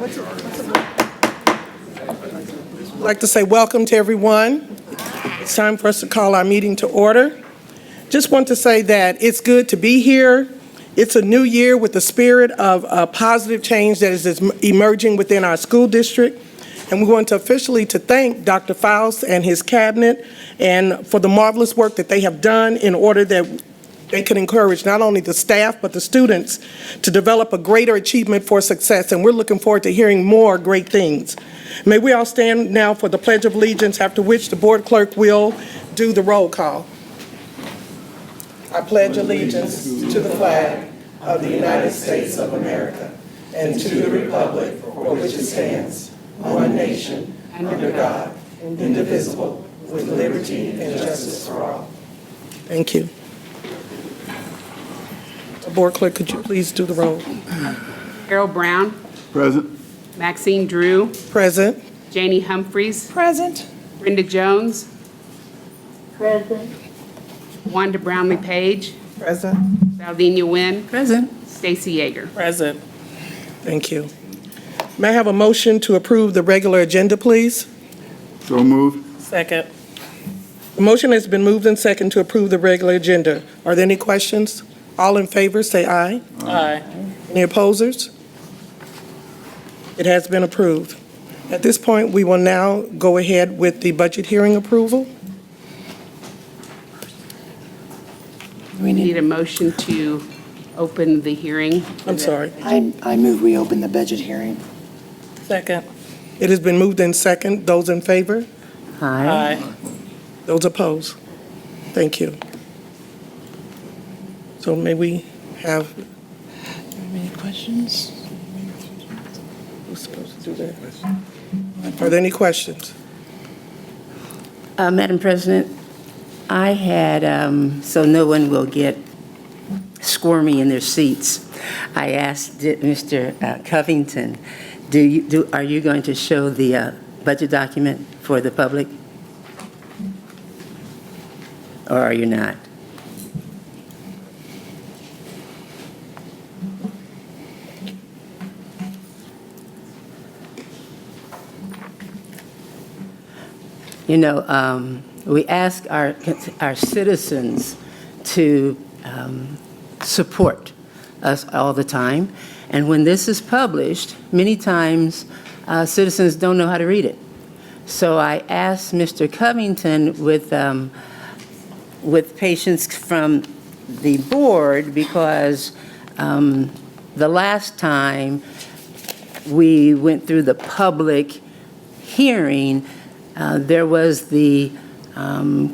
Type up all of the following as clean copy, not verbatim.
I'd like to say welcome to everyone. It's time for us to call our meeting to order. Just want to say that it's good to be here. It's a new year with the spirit of a positive change that is emerging within our school district. And we want to officially thank Dr. Faust and his cabinet and for the marvelous work that they have done in order that they can encourage not only the staff but the students to develop a greater achievement for success. And we're looking forward to hearing more great things. May we all stand now for the Pledge of Allegiance, after which the board clerk will do the roll call. I pledge allegiance to the flag of the United States of America and to the republic for which it stands, one nation, under God, indivisible, with liberty and justice for all. Thank you. Board clerk, could you please do the roll? Harold Brown. Present. Maxine Drew. Present. Janie Humphreys. Present. Brenda Jones. Present. Wanda Brownlee Page. Present. Valdenia Nguyen. Present. Stacy Yeager. Present. Thank you. May I have a motion to approve the regular agenda, please? So moved. Second. The motion has been moved and second to approve the regular agenda. Are there any questions? All in favor, say aye. Aye. Any opposers? It has been approved. At this point, we will now go ahead with the budget hearing approval. We Need need, a motion to open the hearing. I'm sorry. I move we open the budget hearing. Second. It has been moved in second. Those in favor? Aye. Those opposed? Thank you. So may we have, Any questions? who's supposed to do that? Are there any questions? Madam President, I had, so no one will get squirmy in their seats, I asked Mr. Covington, are you going to show the budget document for the public? Or are you not? You know, we ask our citizens to support us all the time. And when this is published, many times citizens don't know how to read it. So I asked Mr. Covington with patience from the board, because the last time we went through the public hearing, there was the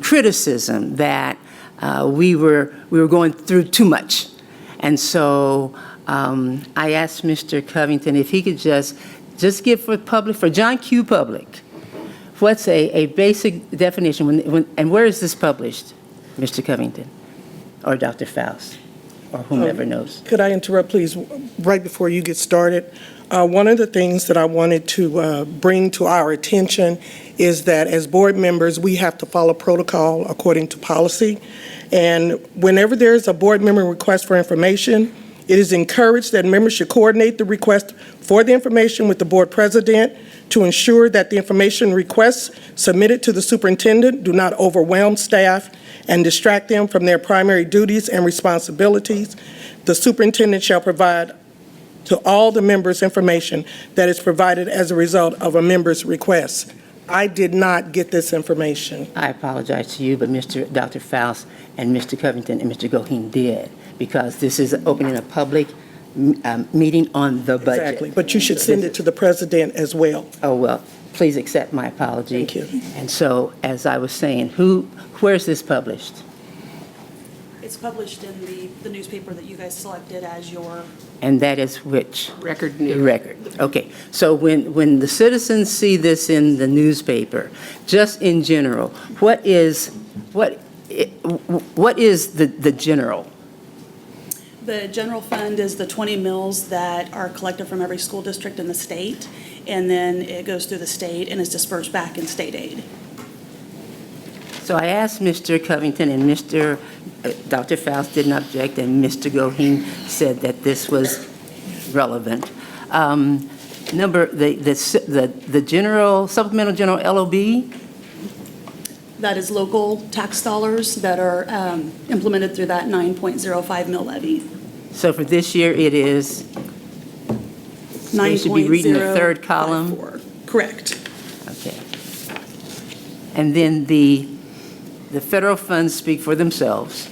criticism that we were going through too much. And so I asked Mr. Covington if he could just give for John Q. Public, what's a basic definition, and where is this published, Mr. Covington, or Dr. Faust, or whomever knows? Could I interrupt, please, right before you get started? One of the things that I wanted to bring to our attention is that as board members, we have to follow protocol according to policy. And whenever there is a board member request for information, it is encouraged that members should coordinate the request for the information with the board president to ensure that the information requests submitted to the superintendent do not overwhelm staff and distract them from their primary duties and responsibilities. The superintendent shall provide to all the members information that is provided as a result of a member's request. I did not get this information. I apologize to you, but Dr. Faust and Mr. Covington and Mr. Goheen did, because this is opening a public meeting on the budget. Exactly, but you should send it to the president as well. Oh, well, please accept my apology. Thank you. And so, as I was saying, where's this published? It's published in the newspaper that you guys selected as your... And that is which? Record The News. Record. Okay. So when the citizens see this in the newspaper, just in general, what is the general? The general fund is the 20 mills that are collected from every school district in the state, and then it goes through the state and is dispersed back in state aid. So I asked Mr. Covington, and Dr. Faust didn't object, and Mr. Goheen said that this was relevant. the general, supplemental general LOB? That is local tax dollars that are implemented through that 9.05 mill levy. So for this year, it is, they should be reading the third column? 9.054. Correct. Okay. And then the federal funds speak for themselves.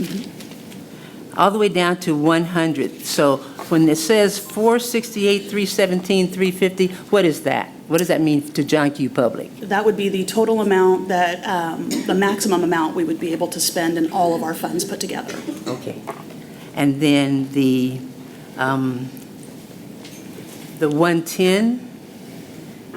All the way down to 100. So when it says 468, 317, 350, what is that? What does that mean to John Q. Public? That would be the total amount that, the maximum amount we would be able to spend in all of our funds put together. Okay. And then the 110,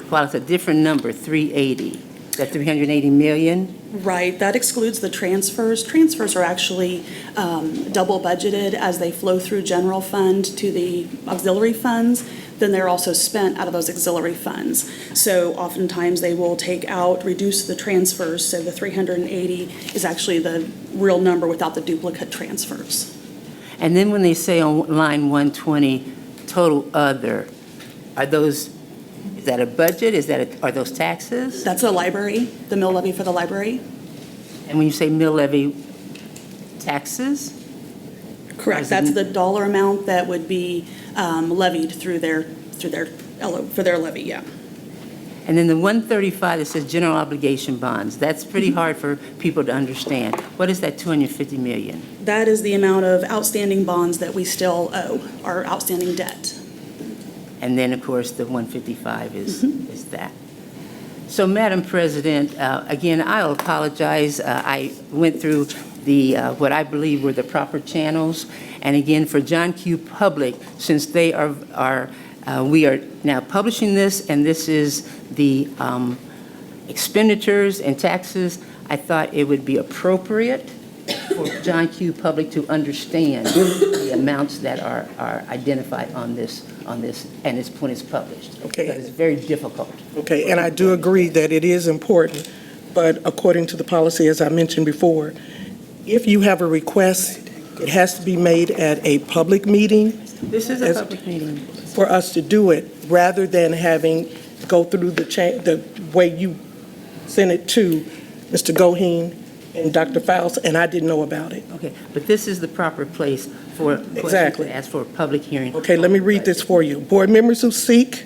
well, it's a different number, 380. Is that 380 million? Right, that excludes the transfers. Transfers are actually double budgeted as they flow through general fund to the auxiliary funds. Then they're also spent out of those auxiliary funds. So oftentimes they will take out, reduce the transfers, so the 380 is actually the real number without the duplicate transfers. And then when they say on line 120, total other, are those, is that a budget? Are those taxes? That's the library, the mill levy for the library. And when you say mill levy, taxes? Correct, that's the dollar amount that would be levied for their levy, yeah. And then the 135 that says general obligation bonds, that's pretty hard for people to understand. What is that 250 million? That is the amount of outstanding bonds that we still owe, our outstanding debt. And then, of course, the 155 is that. So, Madam President, again, I'll apologize. I went through the what I believe were the proper channels. And again, for John Q. Public, since they we are now publishing this, and this is the expenditures and taxes, I thought it would be appropriate for John Q. Public to understand the amounts that are identified on this, and it's when it's published. Okay. Because it's very difficult. Okay, and I do agree that it is important, but according to the policy, as I mentioned before, if you have a request, it has to be made at a public meeting This is a public meeting. for us to do it, rather than having go through the way you sent it to Mr. Goheen and Dr. Faust, and I didn't know about it. Okay, but this is the proper place for questions Exactly. to ask for a public hearing. Okay, let me read this for you. Board members who seek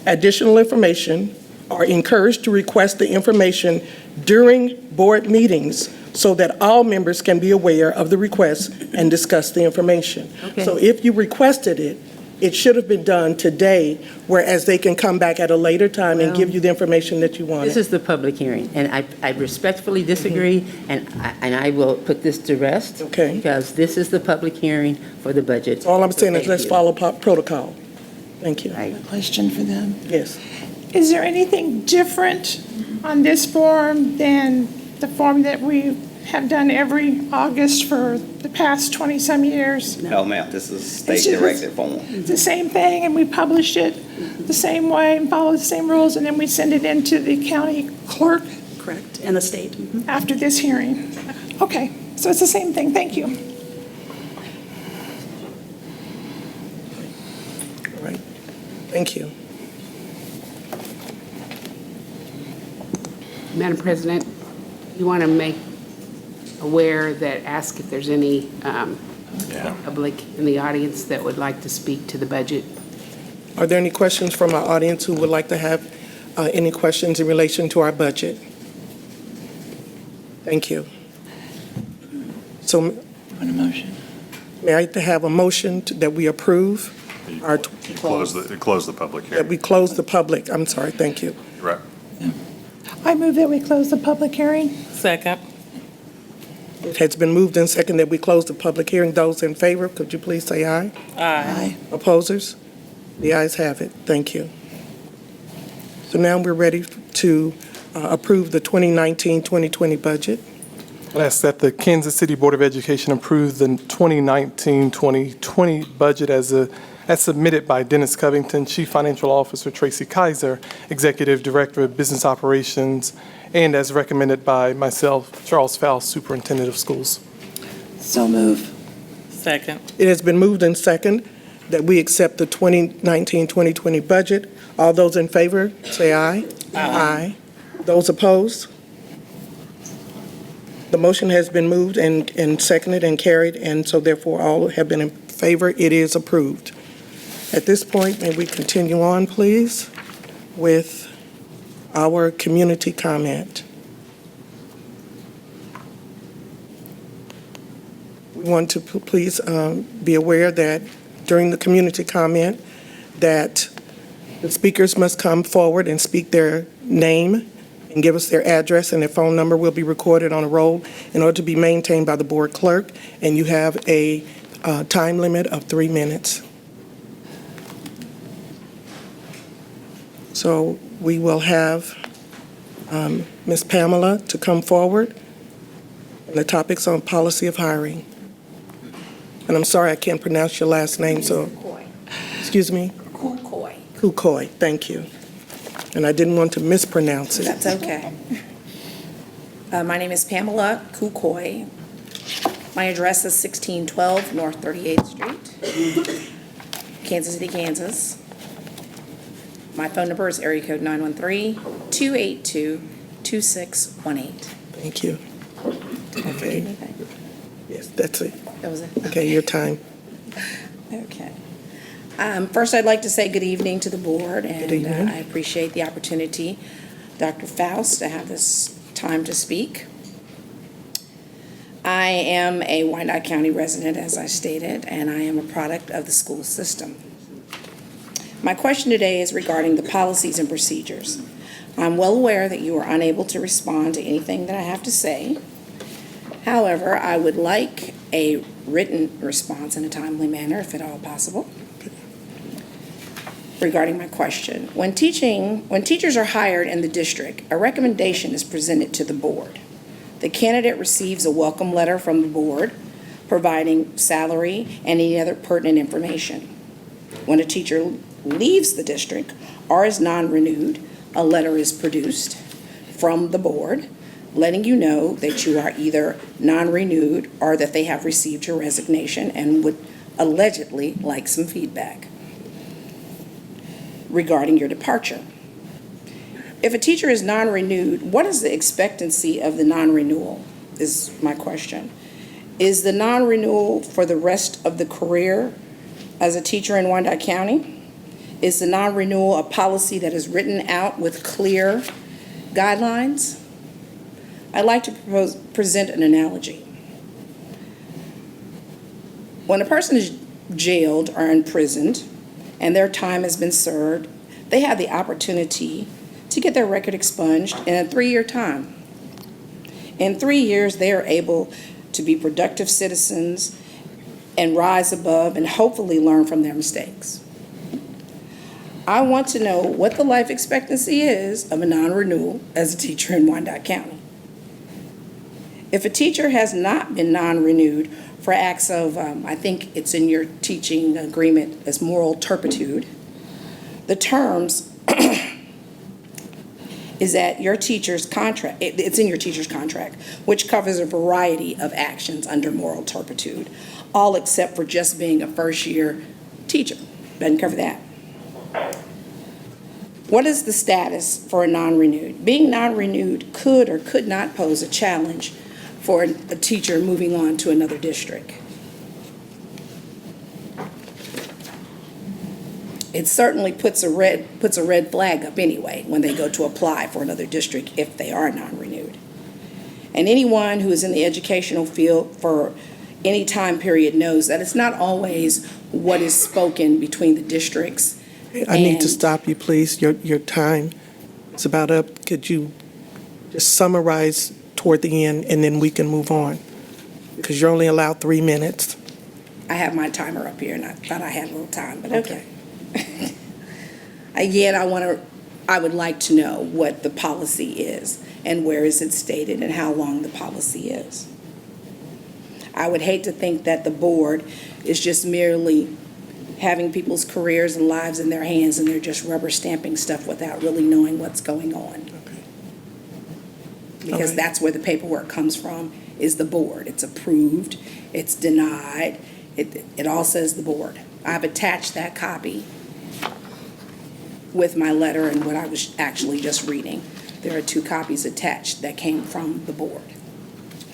additional information are encouraged to request the information during board meetings so that all members can be aware of the request and discuss the information. Okay. So if you requested it, it should have been done today, whereas they can come back at a later time and give you the information that you wanted. This is the public hearing, and I respectfully disagree, and I will put this to rest. Okay. Because this is the public hearing for the budget. All I'm saying is Thank let's you. follow protocol. Thank you. Right. Question for them. Yes. Is there anything different on this form than the form that we have done every August for the past 20-some years? No, ma'am, this is It's state-directed form. It's the same thing, and we publish it the same way and follow the same rules, and then we send it into the county clerk Correct, and the state. after this hearing? Okay, so it's the same thing. Thank you. All right. Thank you. Madam President, you want to make aware that, ask if there's any public in the audience that would like to speak to the budget. Are there any questions from our audience who would like to have any questions in relation to our budget? Thank you. So Want a motion? may I have a motion that we approve our, Close the public that hearing. we close the public, I'm sorry, thank you. Right. I move that we close the public hearing. Second. It has been moved and seconded that we close the public hearing. Those in favor, could you please say aye? Aye. Opposers? The ayes have it. Thank you. So now we're ready to approve the 2019-2020 budget. I ask that the Kansas City Board of Education approve the 2019-2020 budget as submitted by Dennis Covington, Chief Financial Officer Tracy Kaiser, Executive Director of Business Operations, and as recommended by myself, Charles Faust, Superintendent of Schools. So move. Second. It has been moved and second that we accept the 2019-2020 budget. All those in favor, say aye. Aye. Those opposed? The motion has been moved and seconded and carried, and so therefore all have been in favor. It is approved. At this point, may we continue on, please, with our community comment. We want to please be aware that during the community comment, that the speakers must come forward and speak their name and give us their address, and their phone number will be recorded on a roll in order to be maintained by the board clerk, and you have a time limit of 3 minutes. So we will have Ms. Pamela to come forward. And the topic's on policy of hiring. And I'm sorry I can't pronounce your last name, so, excuse me? Kukoi. Kukoi, thank you. And I didn't want to mispronounce it. That's okay. My name is Pamela Kukoi. My address is 1612 North 38th Street, Kansas City, Kansas. My phone number is area code 913-282-2618. Thank you. Did I forget anything? Yes, that's it. That was it? Okay, your time. Okay. First, I'd like to say good evening to the board, Good and evening. I appreciate the opportunity, Dr. Faust, to have this time to speak. I am a Wyandotte County resident, as I stated, and I am a product of the school system. My question today is regarding the policies and procedures. I'm well aware that you are unable to respond to anything that I have to say. However, I would like a written response in a timely manner, if at all possible. Regarding my question, when teachers are hired in the district, a recommendation is presented to the board. The candidate receives a welcome letter from the board providing salary and any other pertinent information. When a teacher leaves the district or is non-renewed, a letter is produced from the board letting you know that you are either non-renewed or that they have received your resignation and would allegedly like some feedback regarding your departure. If a teacher is non-renewed, what is the expectancy of the non-renewal, is my question. Is the non-renewal for the rest of the career as a teacher in Wyandotte County? Is the non-renewal a policy that is written out with clear guidelines? I'd like to present an analogy. When a person is jailed or imprisoned and their time has been served, they have the opportunity to get their record expunged in a 3-year time. In 3 years, they are able to be productive citizens and rise above and hopefully learn from their mistakes. I want to know what the life expectancy is of a non-renewal as a teacher in Wyandotte County. If a teacher has not been non-renewed for acts of, I think it's in your teaching agreement as moral turpitude, the terms is that your teacher's contract, it's in your teacher's contract, which covers a variety of actions under moral turpitude, all except for just being a first-year teacher. Doesn't cover that. What is the status for a non-renewed? Being non-renewed could or could not pose a challenge for a teacher moving on to another district. It certainly puts a red flag up anyway when they go to apply for another district if they are non-renewed. And anyone who is in the educational field for any time period knows that it's not always what is spoken between the districts. I need to stop you, please. Your time is about up. Could you just summarize toward the end, and then we can move on? Because you're only allowed 3 minutes. I have my timer up here, and I thought I had a little time, but okay. Again, I would like to know what the policy is, and where is it stated, and how long the policy is. I would hate to think that the board is just merely having people's careers and lives in their hands, and they're just rubber stamping stuff without really knowing what's going on. Because that's where the paperwork comes from, is the board. It's approved, it's denied, it all says the board. I've attached that copy with my letter and what I was actually just reading. There are 2 copies attached that came from the board.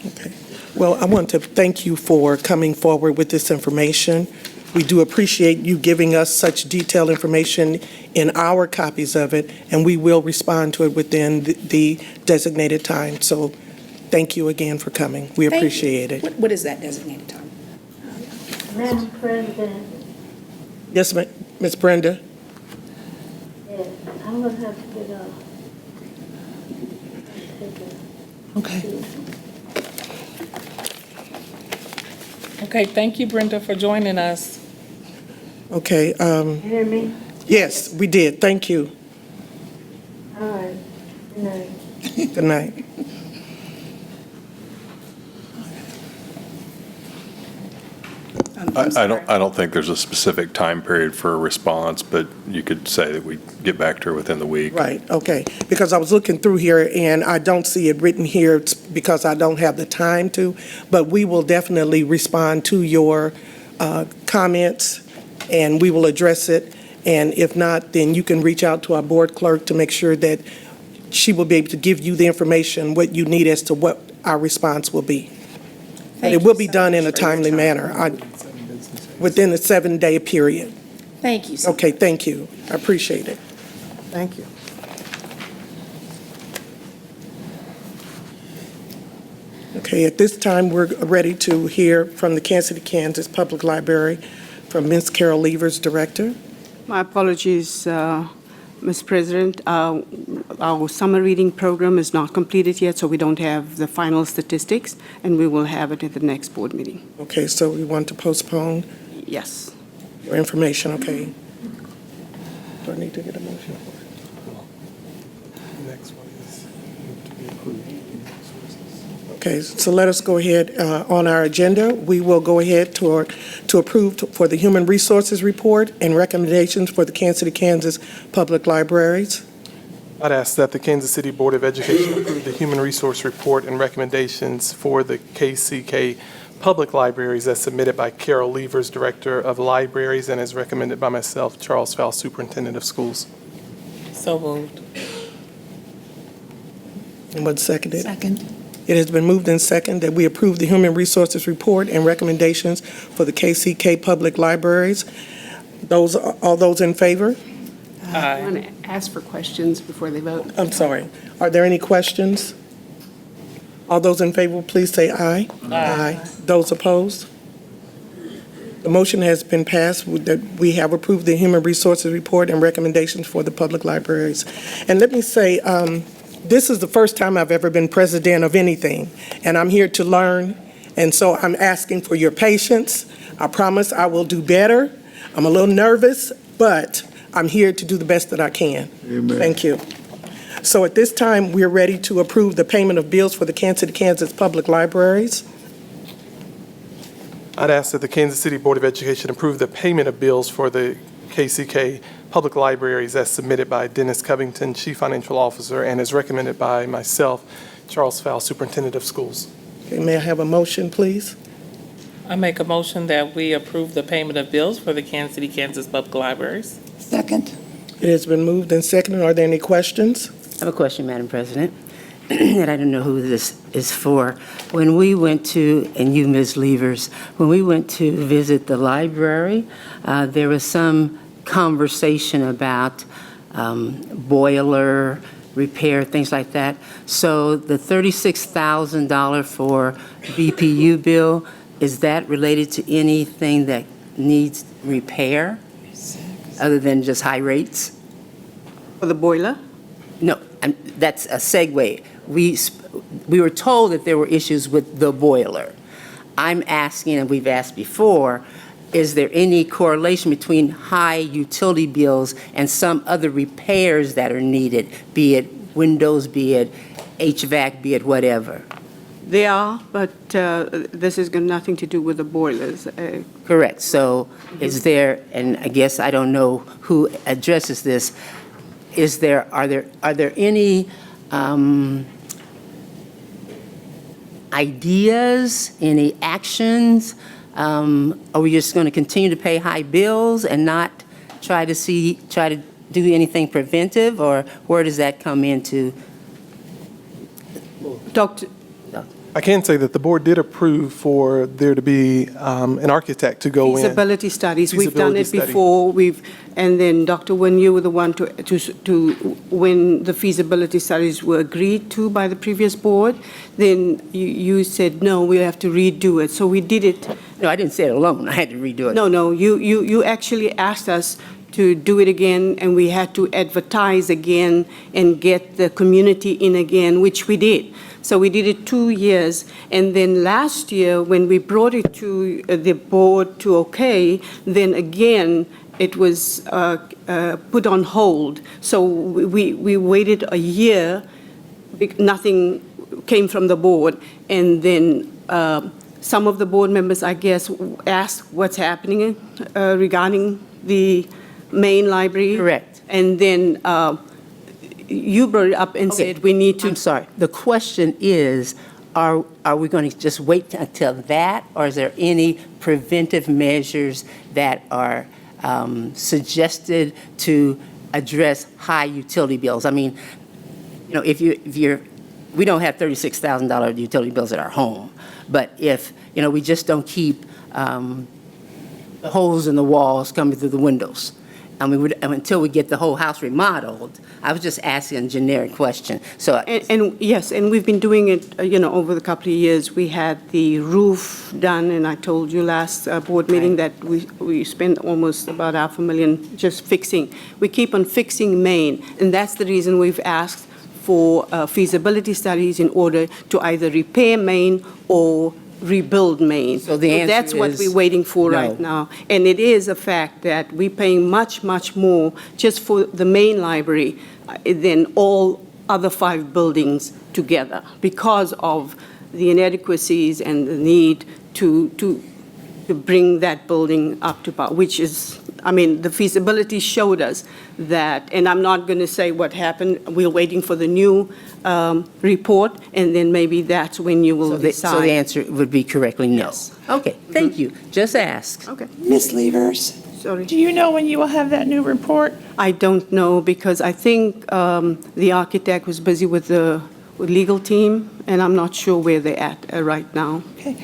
Okay. Well, I want to thank you for coming forward with this information. We do appreciate you giving us such detailed information in our copies of it, and we will respond to it within the designated time. So thank you again for coming. We Thank you. appreciate it. What is that designated time? Madam President, Yes, Ms. Brenda? yes, I'm gonna have to get a. Okay. Okay, thank you, Brenda, for joining us. Okay, You hear me? yes, we did. Thank you. All right, good night. Good night. I don't think there's a specific time period for a response, but you could say that we get back to her within the week. Right, okay. Because I was looking through here, and I don't see it written here because I don't have the time to, but we will definitely respond to your comments, and we will address it. And if not, then you can reach out to our board clerk to make sure that she will be able to give you the information, what you need as to what our response will be. And it will be done in a timely manner, within a 7-day period. Thank you so much. Okay, thank you. I appreciate it. Thank you. Okay, at this time, we're ready to hear from the Kansas City, Kansas Public Library, from Ms. Carol Levers, Director. My apologies, Ms. President. Our summer reading program is not completed yet, so we don't have the final statistics, and we will have it at the next board meeting. Okay, so we want to postpone Yes. your information, okay? Do I need to get a motion? Next one is to be approved. Okay, so let us go ahead on our agenda. We will go ahead to approve for the Human Resources Report and recommendations for the Kansas City, Kansas Public Libraries. I'd ask that the Kansas City Board of Education approve the Human Resource Report and recommendations for the KCK Public Libraries as submitted by Carol Levers, Director of Libraries, and as recommended by myself, Charles Fowl, Superintendent of Schools. So moved. And what's seconded? Second. It has been moved and seconded that we approve the Human Resources Report and recommendations for the KCK Public Libraries. All those in favor? I Aye. want to ask for questions before they vote. I'm sorry. Are there any questions? All those in favor, please say aye. Aye. Those opposed? The motion has been passed that we have approved the Human Resources Report and recommendations for the public libraries. And let me say, this is the first time I've ever been president of anything, and I'm here to learn, and so I'm asking for your patience. I promise I will do better. I'm a little nervous, but I'm here to do the best that I can. Amen. Thank you. So at this time, we're ready to approve the payment of bills for the Kansas City, Kansas Public Libraries. I'd ask that the Kansas City Board of Education approve the payment of bills for the KCK Public Libraries as submitted by Dennis Covington, Chief Financial Officer, and as recommended by myself, Charles Fowl, Superintendent of Schools. Okay, may I have a motion, please? I make a motion that we approve the payment of bills for the Kansas City, Kansas Public Libraries. Second. It has been moved and seconded. Are there any questions? I have a question, Madam President, and I don't know who this is for. When we went to, and you, Ms. Levers, when we went to visit the library, there was some conversation about boiler repair, things like that. So the $36,000 for BPU bill, is that related to anything that needs repair, other than just high rates? For the boiler? No, that's a segue. We were told that there were issues with the boiler. I'm asking, and we've asked before, is there any correlation between high utility bills and some other repairs that are needed, be it windows, be it HVAC, be it whatever? They are, but this has got nothing to do with the boilers. Correct. So is there, and I guess I don't know who addresses this, are there any ideas, any actions Are we just going to continue to pay high bills and not try to do anything preventive, or where does that come into? Dr., I can say that the board did approve for there to be an architect to go in. feasibility studies, we've done Feasibility it study. before, and then, Doctor, when you were the one when the feasibility studies were agreed to by the previous board, then you said, no, we have to redo it, so we did it. No, I didn't say it alone. I had to redo it. No, you actually asked us to do it again, and we had to advertise again and get the community in again, which we did. So we did it 2 years, and then last year, when we brought it to the board to okay, then again, it was put on hold. So we waited a year, nothing came from the board, and then some of the board members, I guess, asked what's happening regarding the main library. Correct. And then you brought it up and said we need to. I'm sorry. The question is, are we going to just wait until that, or is there any preventive measures that are suggested to address high utility bills? I mean, if we don't have $36,000 utility bills at our home, but if, we just don't keep the holes in the walls coming through the windows, until we get the whole house remodeled. I was just asking a generic question. So, And yes, and we've been doing it, over the couple of years. We had the roof done, and I told you last board meeting that we spent almost about $500,000 just fixing. We keep on fixing Main, and that's the reason we've asked for feasibility studies in order to either repair Main or rebuild Main. So the answer that's what is we're waiting for right no. now. And it is a fact that we're paying much, much more just for the main library than all other 5 buildings together because of the inadequacies and the need to bring that building up to par, which is, the feasibility showed us that, and I'm not going to say what happened. We're waiting for the new report, and then maybe that's when you will decide. So the answer would be correctly no. Yes. Okay, thank you. Just ask. Okay, Ms. Levers? sorry. Do you know when you will have that new report? I don't know, because I think the architect was busy with the legal team, and I'm not sure where they're at right now. Okay.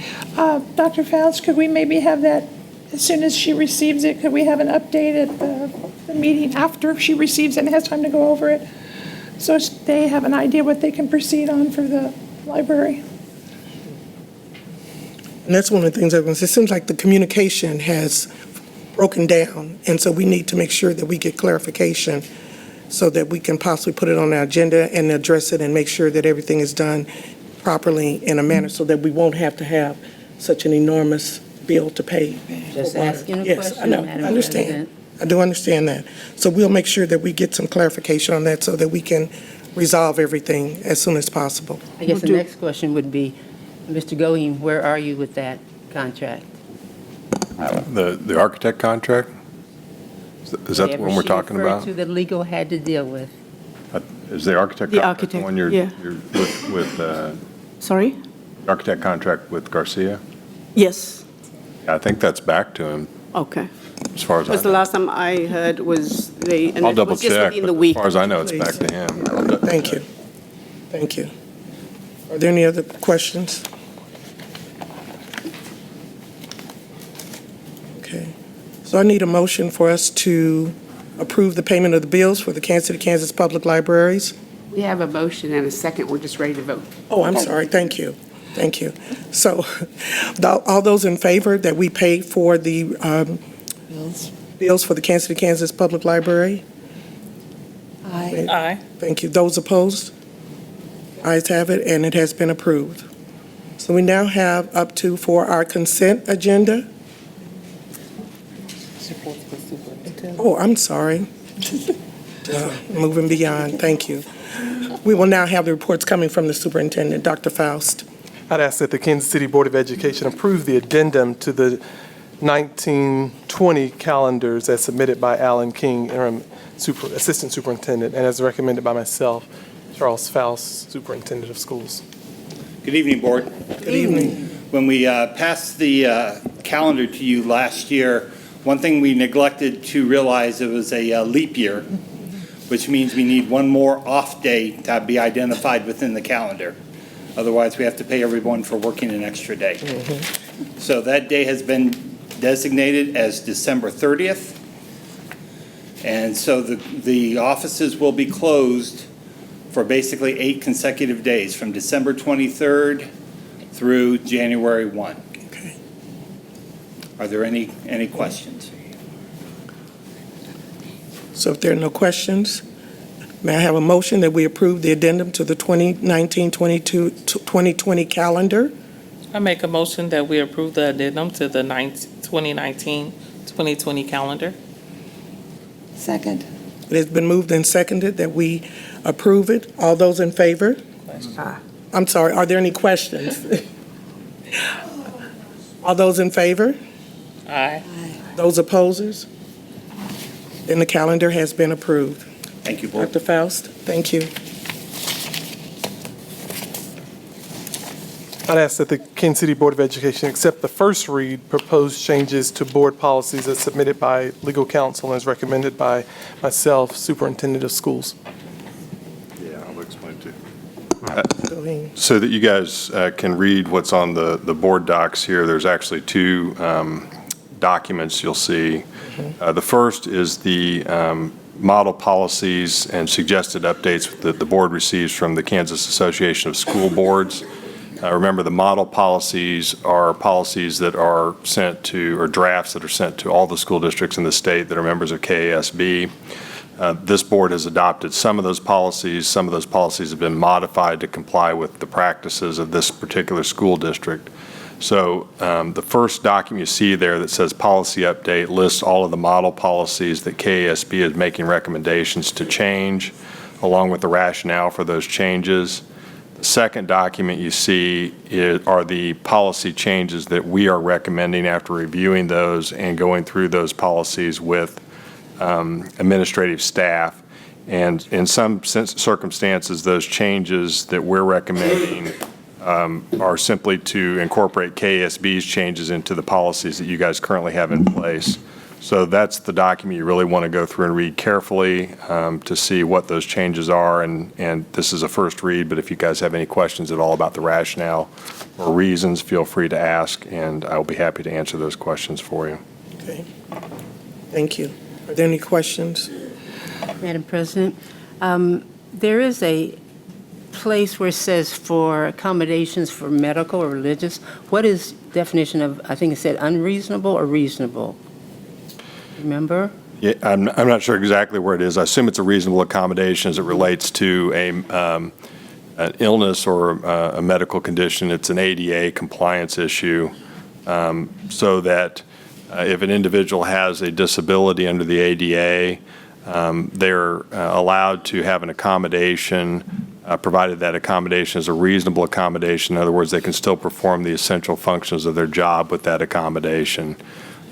Dr. Faust, could we maybe have that as soon as she receives it? Could we have an update at the meeting after she receives it and has time to go over it? So they have an idea what they can proceed on for the library. And that's one of the things I was going to say. It seems like the communication has broken down, and so we need to make sure that we get clarification so that we can possibly put it on our agenda and address it and make sure that everything is done properly in a manner so that we won't have to have such an enormous bill to pay. Just for water. asking a Yes, I question, know, Madam I understand. President. I do understand that. So we'll make sure that we get some clarification on that so that we can resolve everything as soon as possible. I guess the do. next question would be, Mr. Goheen, where are you with that contract? The architect contract? Is that the one we're talking Whatever about? she referred to that legal had to deal with. Is the architect The contract the architect, one you're yeah. with Sorry? architect contract with Garcia? Yes, I think that's back to him, okay. as far as I Because the know. last time I heard was they, and I'll it double was just check, within but the as week. far as I know, it's Please. back to him. Thank you. Thank you. Are there any other questions? Okay. So I need a motion for us to approve the payment of the bills for the Kansas City, Kansas Public Libraries. We have a motion and a second. We're just ready to vote. Oh, I'm sorry. Thank you. Thank you. So all those in favor that we pay for the bills for the Kansas City, Kansas Public Library? Aye. Aye. Thank you. Those opposed? Ayes have it, and it has been approved. So we now have up to for our consent agenda. Oh, I'm sorry. Moving beyond, thank you. We will now have the reports coming from the superintendent, Dr. Faust. I'd ask that the Kansas City Board of Education approve the addendum to the 1920 calendars as submitted by Alan King, interim assistant superintendent, and as recommended by myself, Charles Faust, superintendent of schools. Good evening, Board. Good evening. When we passed the calendar to you last year, one thing we neglected to realize it was a leap year, which means we need one more off day to be identified within the calendar. Otherwise, we have to pay everyone for working an extra day. So that day has been designated as December 30th. And so the offices will be closed for basically 8 consecutive days, from December 23rd through January 1. Okay. Are there any questions? So if there are no questions, may I have a motion that we approve the addendum to the 2019-2020 calendar? I make a motion that we approve the addendum to the 2019-2020 calendar. Second. It has been moved and seconded that we approve it. All those in favor? I'm sorry, are there any questions? All those in favor? Aye. Those opposers? Then the calendar has been approved. Thank you, Board. Dr. Faust, thank you. I'd ask that the Kansas City Board of Education accept the first read proposed changes to board policies as submitted by legal counsel and as recommended by myself, Superintendent of Schools. Yeah, I'll explain too. Go ahead. So that you guys can read what's on the board docs here, there's actually 2 documents you'll see. The first is the model policies and suggested updates that the board receives from the Kansas Association of School Boards. Remember, the model policies are policies that are sent to, or drafts that are sent to all the school districts in the state that are members of KASB. This board has adopted some of those policies. Some of those policies have been modified to comply with the practices of this particular school district. So the first document you see there that says policy update lists all of the model policies that KASB is making recommendations to change, along with the rationale for those changes. The second document you see are the policy changes that we are recommending after reviewing those and going through those policies with administrative staff. And in some circumstances, those changes that we're recommending are simply to incorporate KSB's changes into the policies that you guys currently have in place. So that's the document you really want to go through and read carefully to see what those changes are. And this is a first read, but if you guys have any questions at all about the rationale or reasons, feel free to ask, and I'll be happy to answer those questions for you. Okay. Thank you. Are there any questions? Madam President, there is a place where it says for accommodations for medical or religious. What is definition of, I think it said unreasonable or reasonable? Remember? Yeah, I'm not sure exactly where it is. I assume it's a reasonable accommodation as it relates to an illness or a medical condition. It's an ADA compliance issue, so that if an individual has a disability under the ADA, they're allowed to have an accommodation, provided that accommodation is a reasonable accommodation. In other words, they can still perform the essential functions of their job with that accommodation.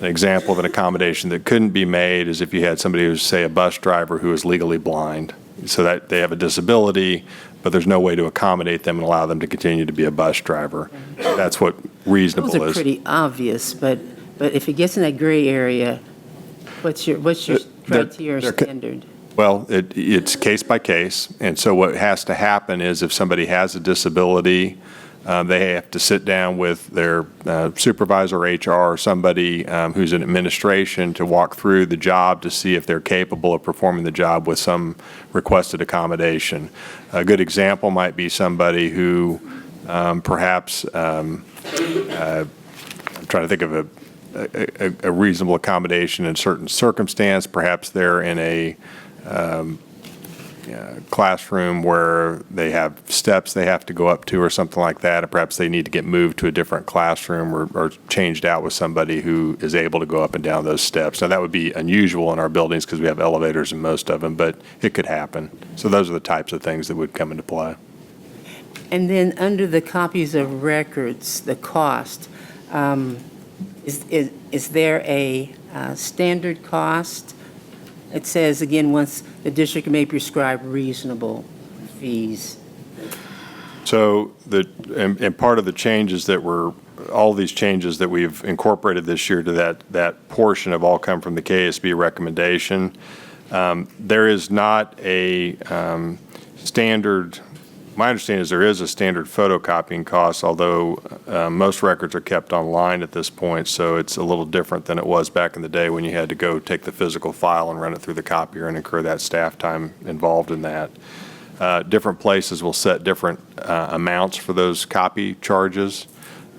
An example of an accommodation that couldn't be made is if you had somebody who's, say, a bus driver who is legally blind, so that they have a disability, but there's no way to accommodate them and allow them to continue to be a bus driver. That's what reasonable is. Those are pretty obvious, but if it gets in that gray area, what's your criteria or standard? Well, it's case by case, and so what has to happen is if somebody has a disability, they have to sit down with their supervisor, HR, or somebody who's in administration to walk through the job to see if they're capable of performing the job with some requested accommodation. A good example might be somebody who perhaps, I'm trying to think of a reasonable accommodation in certain circumstance. Perhaps they're in a classroom where they have steps they have to go up to or something like that, or perhaps they need to get moved to a different classroom or changed out with somebody who is able to go up and down those steps. Now, that would be unusual in our buildings because we have elevators in most of them, but it could happen. So those are the types of things that would come into play. And then under the copies of records, the cost, is there a standard cost? It says, again, once the district may prescribe reasonable fees. So and part of the changes that we're all these changes that we've incorporated this year to that portion have all come from the KSB recommendation. There is not a standard, my understanding is there is a standard photocopying cost, although most records are kept online at this point, so it's a little different than it was back in the day when you had to go take the physical file and run it through the copier and incur that staff time involved in that. Different places will set different amounts for those copy charges.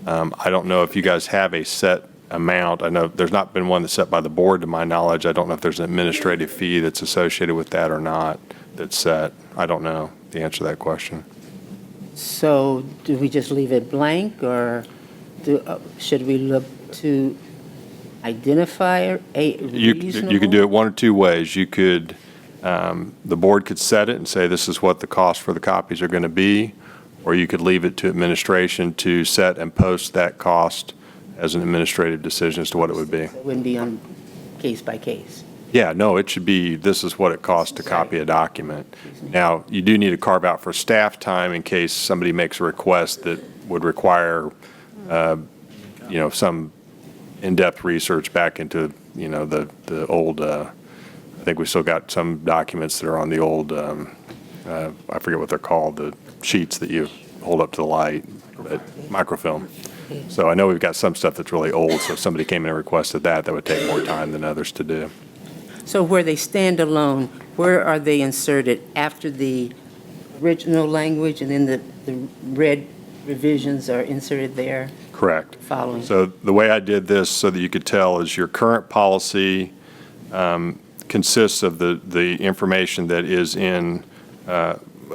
I don't know if you guys have a set amount. I know there's not been one that's set by the board to my knowledge. I don't know if there's an administrative fee that's associated with that or not that's set. I don't know the answer to that question. So do we just leave it blank, or should we look to identify a reasonable? You could do it one or two ways. You could, the board could set it and say this is what the cost for the copies are going to be, or you could leave it to administration to set and post that cost as an administrative decision as to what it would be. It wouldn't be on case by case. Yeah, no, it should be, this is what it costs to copy a document. Now, you do need to carve out for staff time in case somebody makes a request that would require, some in-depth research back into, the old, I think we still got some documents that are on the old, I forget what they're called, the sheets that you hold up to the light, but microfilm. So I know we've got some stuff that's really old, so if somebody came in and requested that, that would take more time than others to do. So where they stand alone, where are they inserted? After the original language, and then the red revisions are inserted there? Correct. Following. So the way I did this so that you could tell is your current policy consists of the information that is in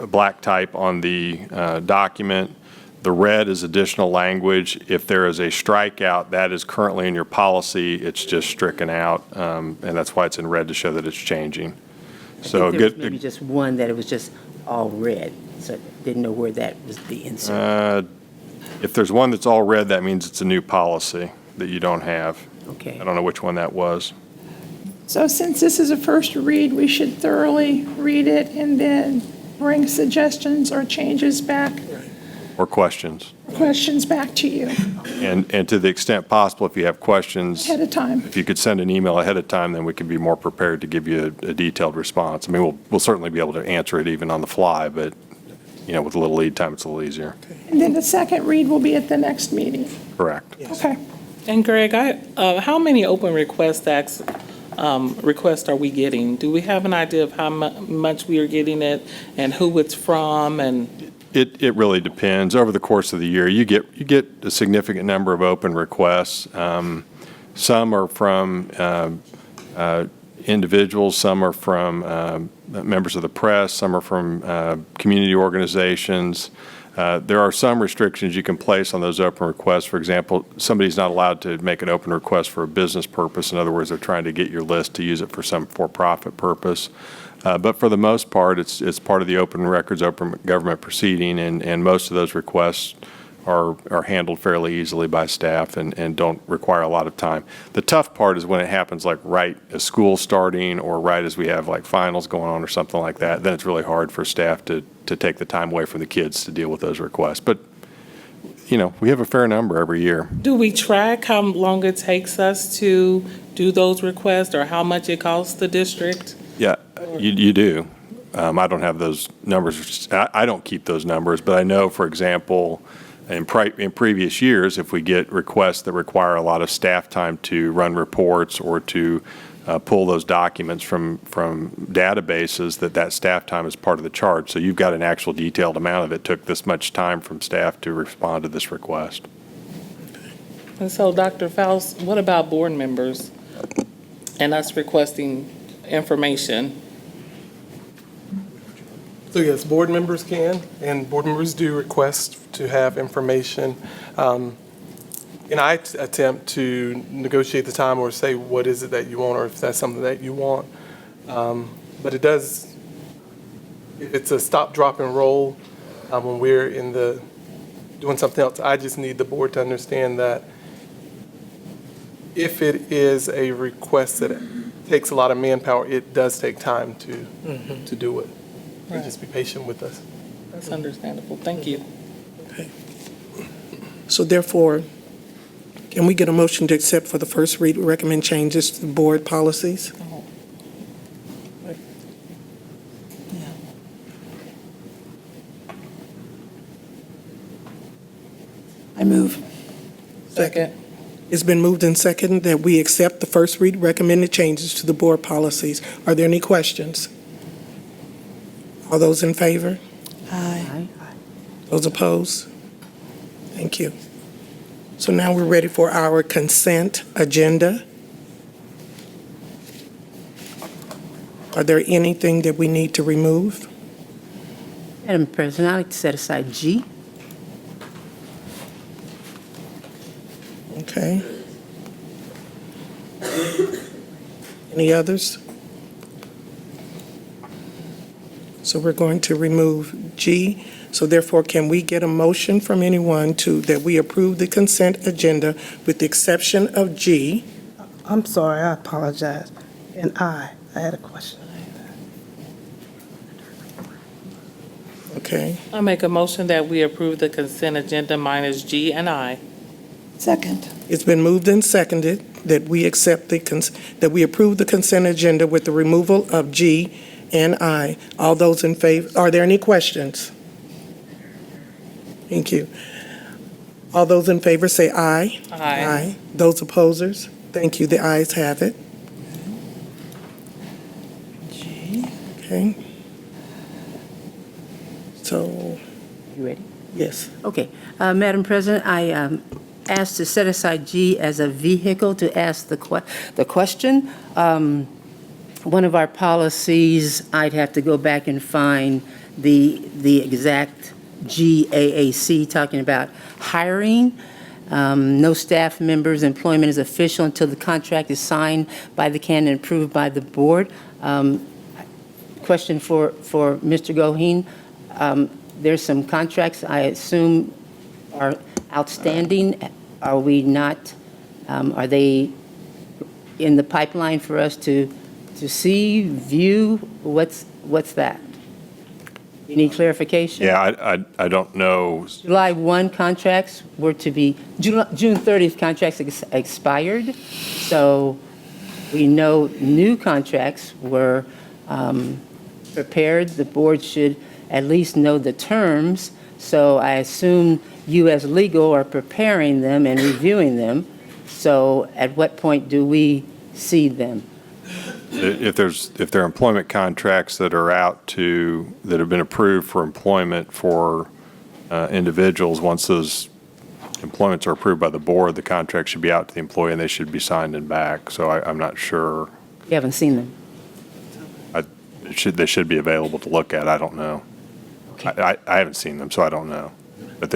black type on the document. The red is additional language. If there is a strikeout, that is currently in your policy. It's just stricken out, and that's why it's in red to show that it's changing. So I think there was maybe just one that it was just all red, so I didn't know where that was the insert. If there's one that's all red, that means it's a new policy that you don't have. Okay. I don't know which one that was. So since this is a first read, we should thoroughly read it and then bring suggestions or changes back, Or questions. questions back to you And to the extent possible, if you have questions, ahead of time. if you could send an email ahead of time, then we can be more prepared to give you a detailed response. I mean, we'll certainly be able to answer it even on the fly, but, with a little lead time, it's a little easier. And then the second read will be at the next meeting. Correct. Okay. And Greg, how many open requests requests are we getting? Do we have an idea of how much we are getting it and who it's from? And It really depends. Over the course of the year, you get a significant number of open requests. Some are from individuals, some are from members of the press, some are from community organizations. There are some restrictions you can place on those open requests. For example, somebody's not allowed to make an open request for a business purpose. In other words, they're trying to get your list to use it for some for-profit purpose. But for the most part, it's part of the open records, open government proceeding, and most of those requests are handled fairly easily by staff and don't require a lot of time. The tough part is when it happens like right as school's starting or right as we have like finals going on or something like that. Then it's really hard for staff to take the time away from the kids to deal with those requests. But, we have a fair number every year. do we track how long it takes us to do those requests or how much it costs the district? Yeah, you do. I don't have those numbers. I don't keep those numbers, but I know, for example, in previous years, if we get requests that require a lot of staff time to run reports or to pull those documents from databases, that staff time is part of the charge. So you've got an actual detailed amount of it. Took this much time from staff to respond to this request. And so, Dr. Faust, what about board members and us requesting information? So yes, board members can, and board members do request to have information. And I attempt to negotiate the time or say what is it that you want or if that's something that you want. But it does, if it's a stop, drop, and roll, when we're doing something else, I just need the board to understand that if it is a request that takes a lot of manpower, it does take time to do it. So just be patient with us. That's understandable. Thank you. So therefore, Can we get a motion to accept for the first read, recommend changes to the board policies? I move. Second. It's been moved and seconded that we accept the first read recommended changes to the board policies. Are there any questions? All those in favor? Aye. Those opposed? Thank you. So now we're ready for our consent agenda. Are there anything that we need to remove? Madam President, I'd like to set aside G. Okay. Any others? So we're going to remove G. So therefore, can we get a motion from anyone that we approve the consent agenda with the exception of G? I'm sorry, I apologize. And I had a question. Okay. I make a motion that we approve the consent agenda minus G and I. Second. It's been moved and seconded that we accept that we approve the consent agenda with the removal of G and I. All those in favor, are there any questions? Thank you. All those in favor say aye. Aye. Those opposers? Thank you. The ayes have it. G. Okay. So, You ready? yes. Okay. Madam President, I asked to set aside G as a vehicle to ask the question. One of our policies, I'd have to go back and find the exact GAAC talking about hiring. No staff members' employment is official until the contract is signed by the candidate and approved by the board. Question for Mr. Goheen. There's some contracts I assume are outstanding. Are we not, are they in the pipeline for us to see, view? What's that? You need clarification? Yeah, I don't know. July 1 contracts were to be, June 30th contracts expired, so we know new contracts were prepared. The board should at least know the terms, so I assume you as legal are preparing them and reviewing them. So at what point do we see them? If there are employment contracts that are that have been approved for employment for individuals, once those employments are approved by the board, the contract should be out to the employee and they should be signed and back. So I'm not sure. You haven't seen them? They should be available to look at. I don't know. I haven't seen them, so I don't know. But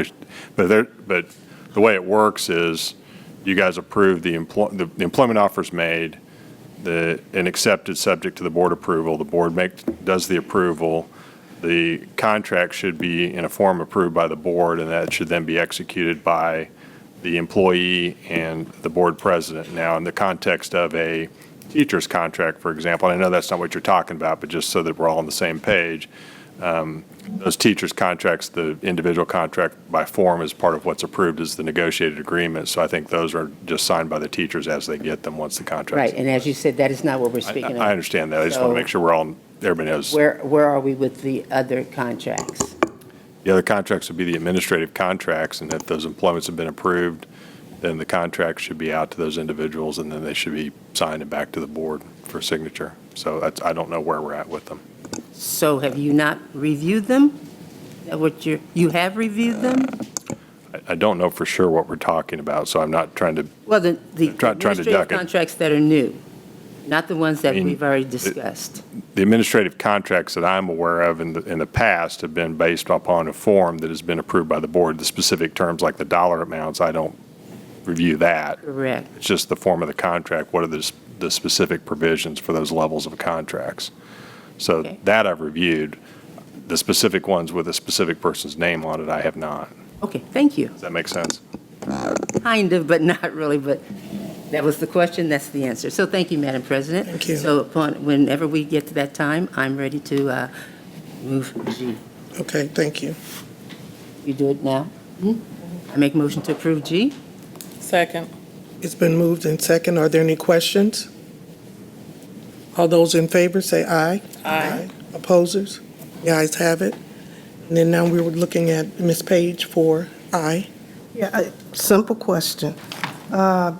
the way it works is you guys approve the employment offers made, and accepted subject to the board approval. The board does the approval. The contract should be in a form approved by the board, and that should then be executed by the employee and the board president. Now, in the context of a teacher's contract, for example, and I know that's not what you're talking about, but just so that we're all on the same page, those teachers' contracts, the individual contract by form is part of what's approved as the negotiated agreement. So I think those are just signed by the teachers as they get them once the contract. Right, and as you said, that is not what we're speaking of. I understand that. I just want to make sure everybody knows. Where are we with the other contracts? The other contracts would be the administrative contracts, and if those employments have been approved, then the contract should be out to those individuals, and then they should be signed and back to the board for signature. So I don't know where we're at with them. So have you not reviewed them? You have reviewed them? I don't know for sure what we're talking about, so I'm not trying to. Well, the trying to administrative duck it. contracts that are new, not the ones that we've already discussed. The administrative contracts that I'm aware of in the past have been based upon a form that has been approved by the board. The specific terms like the dollar amounts, I don't review that. Correct. It's just the form of the contract. What are the specific provisions for those levels of contracts? So Okay. that I've reviewed. The specific ones with a specific person's name on it, I have not. Okay, thank you. Does that make sense? Kind of, but not really, but that was the question, that's the answer. So thank you, Madam President. Thank you. So whenever we get to that time, I'm ready to move G. Okay, thank you. You do it now? I make motion to approve G. Second. It's been moved in second. Are there any questions? All those in favor say aye. Aye. Opposers? The ayes have it. And then now we were looking at Ms. Page for aye. Yeah, simple question. For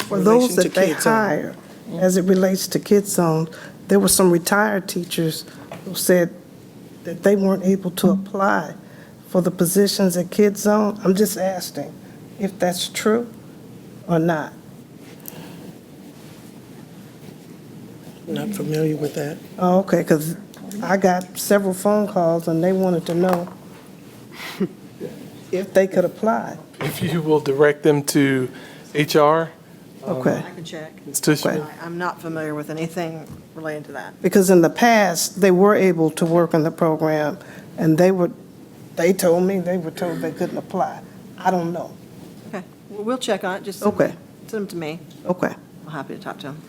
Relation those to that they Kids Zone. hire, as it relates to Kids Zone, there were some retired teachers who said that they weren't able to apply for the positions at Kids Zone. I'm just asking if that's true or not. Not familiar with that. Oh, okay, because I got several phone calls and they wanted to know if they could apply. If you will direct them to HR, Okay. I can check. Ms. Tishman. I'm not familiar with anything related to that. Because in the past, they were able to work in the program, and they told me they were told they couldn't apply. I don't know. Okay, well, we'll check on it, just Okay. send them to me. Okay. I'm happy to talk to them.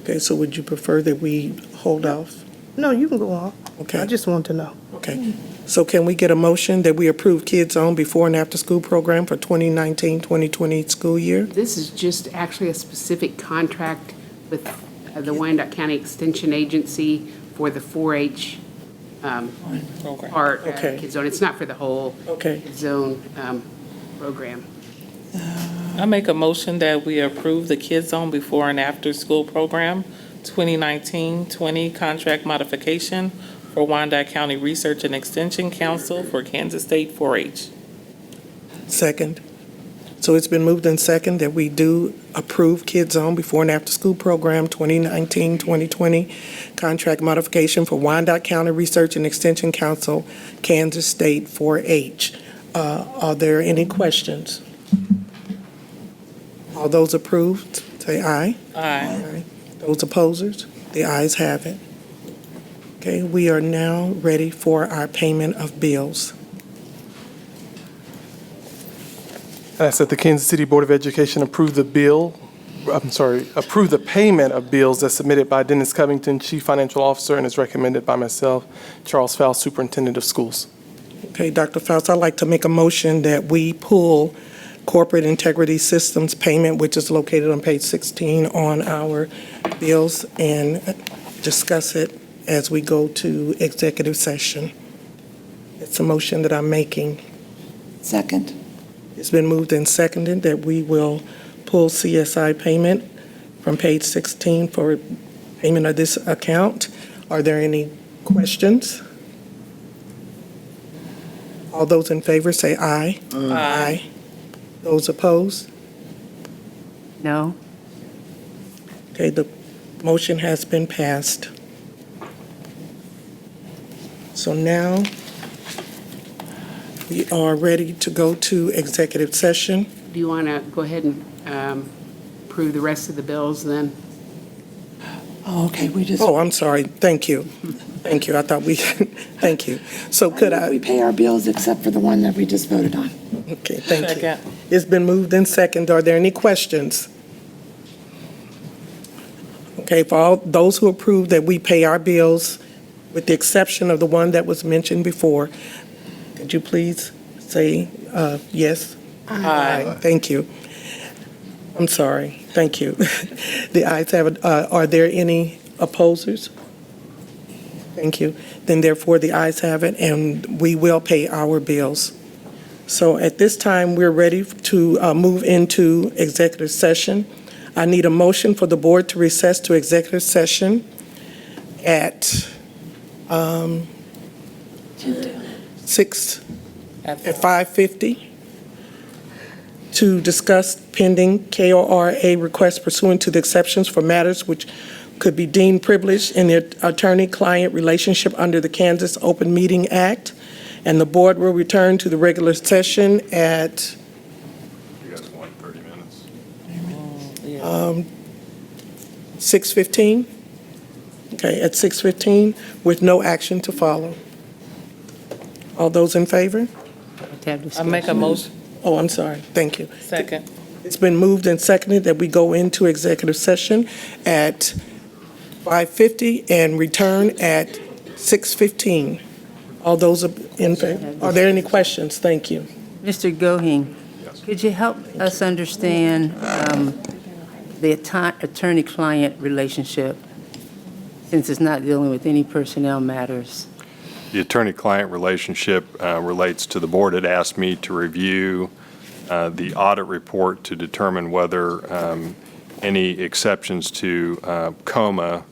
Okay, so would you prefer that we hold off? No, you can go on. Okay. I just want to know. Okay. So can we get a motion that we approve Kids Zone before and after school program for 2019-2020 school year? This is just actually a specific contract with the Wyandotte County Extension Agency for the 4-H Program. part of Okay. Kids Zone. It's not for the whole Okay. Kids Zone program. I make a motion that we approve the Kids Zone before and after school program, 2019-20 contract modification for Wyandotte County Research and Extension Council for Kansas State 4-H. Second. So it's been moved in second that we do approve Kids Zone before and after school program 2019-2020 contract modification for Wyandotte County Research and Extension Council, Kansas State 4-H. Are there any questions? All those approved, say aye. Aye. Those opposers, the ayes have it. Okay, we are now ready for our payment of bills. I ask that the Kansas City Board of Education approve the payment of bills as submitted by Dennis Covington, Chief Financial Officer, and is recommended by myself, Charles Faust, Superintendent of Schools. Okay, Dr. Faust, I'd like to make a motion that we pull Corporate Integrity Systems payment, which is located on page 16 on our bills, and discuss it as we go to executive session. It's a motion that I'm making. Second. It's been moved and seconded that we will pull CSI payment from page 16 for payment of this account. Are there any questions? All those in favor say aye. Aye. Those opposed? No? Okay, the motion has been passed. So now we are ready to go to executive session. Do you want to go ahead and approve the rest of the bills then? Oh, okay, we just, Oh, I'm sorry. Thank you. Thank you. I thought we, thank you. So could we I, pay our bills except for the one that we just voted on. okay, thank you. Second. It's been moved and second. Are there any questions? Okay, for all those who approve that we pay our bills, with the exception of the one that was mentioned before, could you please say yes? Aye. Thank you. I'm sorry. Thank you. The ayes have it. Are there any opposers? Thank you. Then therefore, the ayes have it, and we will pay our bills. So at this time, we're ready to move into executive session. I need a motion for the board to recess to executive session at 5:50 to discuss pending KORA requests pursuant to the exceptions for matters which could be deemed privileged in the attorney-client relationship under the Kansas Open Meeting Act. And the board will return to the regular session at You guys want 30 minutes? 6:15? Okay, at 6:15, with no action to follow. All those in favor? I make a motion. Oh, I'm sorry. Thank you. Second. It's been moved and seconded that we go into executive session at 5:50 and return at 6:15. All those in favor? Are there any questions? Thank you. Mr. Goheen? Yes. Could you help us understand the attorney-client relationship, since it's not dealing with any personnel matters? The attorney-client relationship relates to the board had asked me to review the audit report to determine whether any exceptions to COMA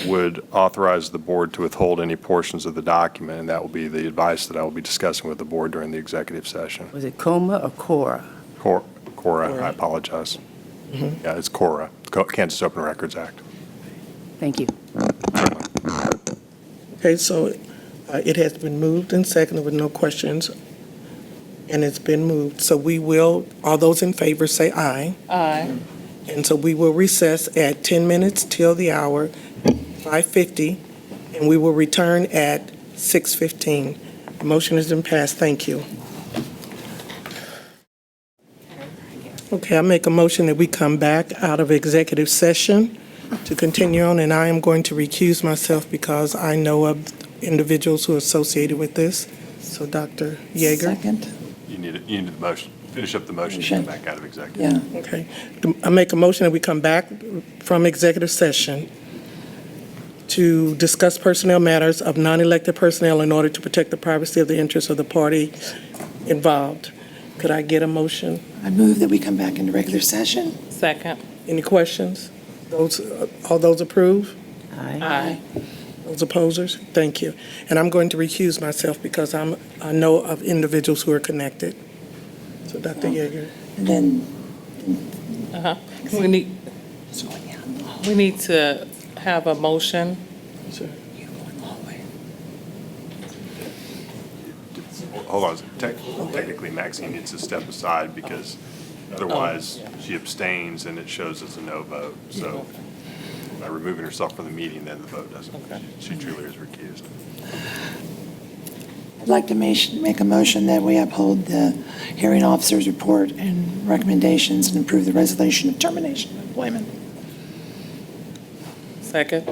would authorize the board to withhold any portions of the document, and that will be the advice that I will be discussing with the board during the executive session. Was it COMA or CORA? Cora, I apologize. Yeah, it's Cora, Kansas Open Records Act. Thank you. Okay, so it has been moved and seconded with no questions, and it's been moved. So we will, all those in favor say aye. Aye. And so we will recess at 10 minutes till the hour, 5:50, and we will return at 6:15. The motion has been passed. Thank you. Okay, I make a motion that we come back out of executive session to continue on, and I am going to recuse myself because I know of individuals who are associated with this. So Dr. Yeager? Second. You need the motion, finish up the motion, to come back out of executive. Yeah. Okay. I make a motion that we come back from executive session to discuss personnel matters of non-elected personnel in order to protect the privacy of the interests of the party involved. Could I get a motion? I move that we come back into regular session. Second. Any questions? All those approve? Aye. Those opposers? Thank you. And I'm going to recuse myself because I know of individuals who are connected. So Dr. Yeager. And then, We need to have a motion. Sure. Hold on, technically Maxine needs to step aside because otherwise she abstains and it shows as a no vote. So by removing herself from the meeting, then the vote doesn't. She truly is recused. I'd like to make a motion that we uphold the hearing officer's report and recommendations and approve the resolution of termination of employment. Second.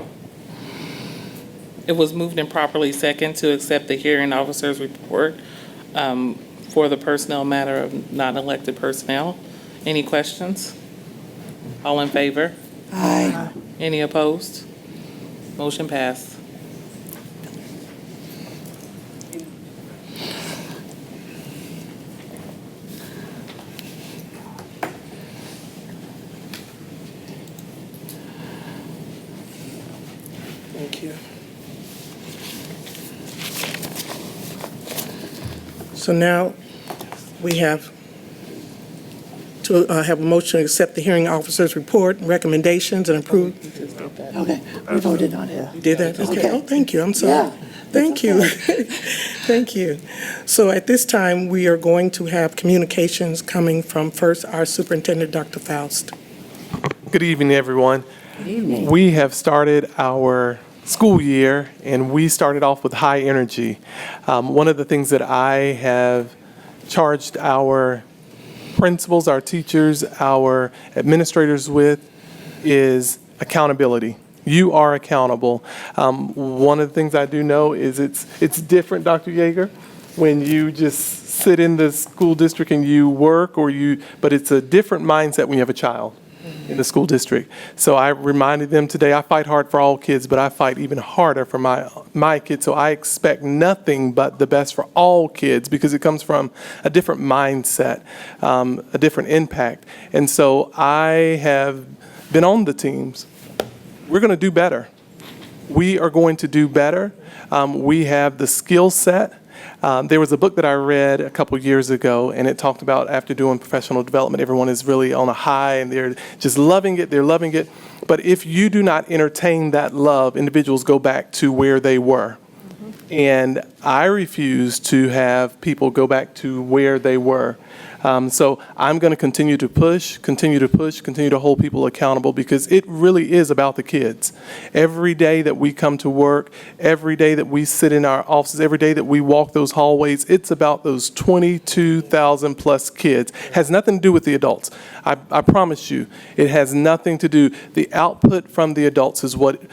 It was moved and properly second to accept the hearing officer's report for the personnel matter of non-elected personnel. Any questions? All in favor? Aye. Any opposed? Motion passed. Thank you. So now we have to have a motion to accept the hearing officer's report, recommendations, and approve. Okay, we voted on it. You did that? Okay. Okay. Oh, thank you. I'm sorry. Yeah, Thank you. Thank you. So at this time, we are going to have communications coming from first our superintendent, Dr. Faust. Good evening, everyone. Good evening. We have started our school year, and we started off with high energy. One of the things that I have charged our principals, our teachers, our administrators with is accountability. You are accountable. One of the things I do know is it's different, Dr. Yeager, when you just sit in the school district and you work but it's a different mindset when you have a child in the school district. So I reminded them today, I fight hard for all kids, but I fight even harder for my kids. So I expect nothing but the best for all kids because it comes from a different mindset, a different impact. And so I have been on the teams. We're going to do better. We are going to do better. We have the skill set. There was a book that I read a couple years ago, and it talked about after doing professional development, everyone is really on a high, and they're just loving it. They're loving it. But if you do not entertain that love, individuals go back to where they were. And I refuse to have people go back to where they were. So I'm going to continue to push, continue to hold people accountable because it really is about the kids. Every day that we come to work, every day that we sit in our offices, every day that we walk those hallways, it's about those 22,000 plus kids. Has nothing to do with the adults. I promise you, it has nothing to do. The output from the adults is what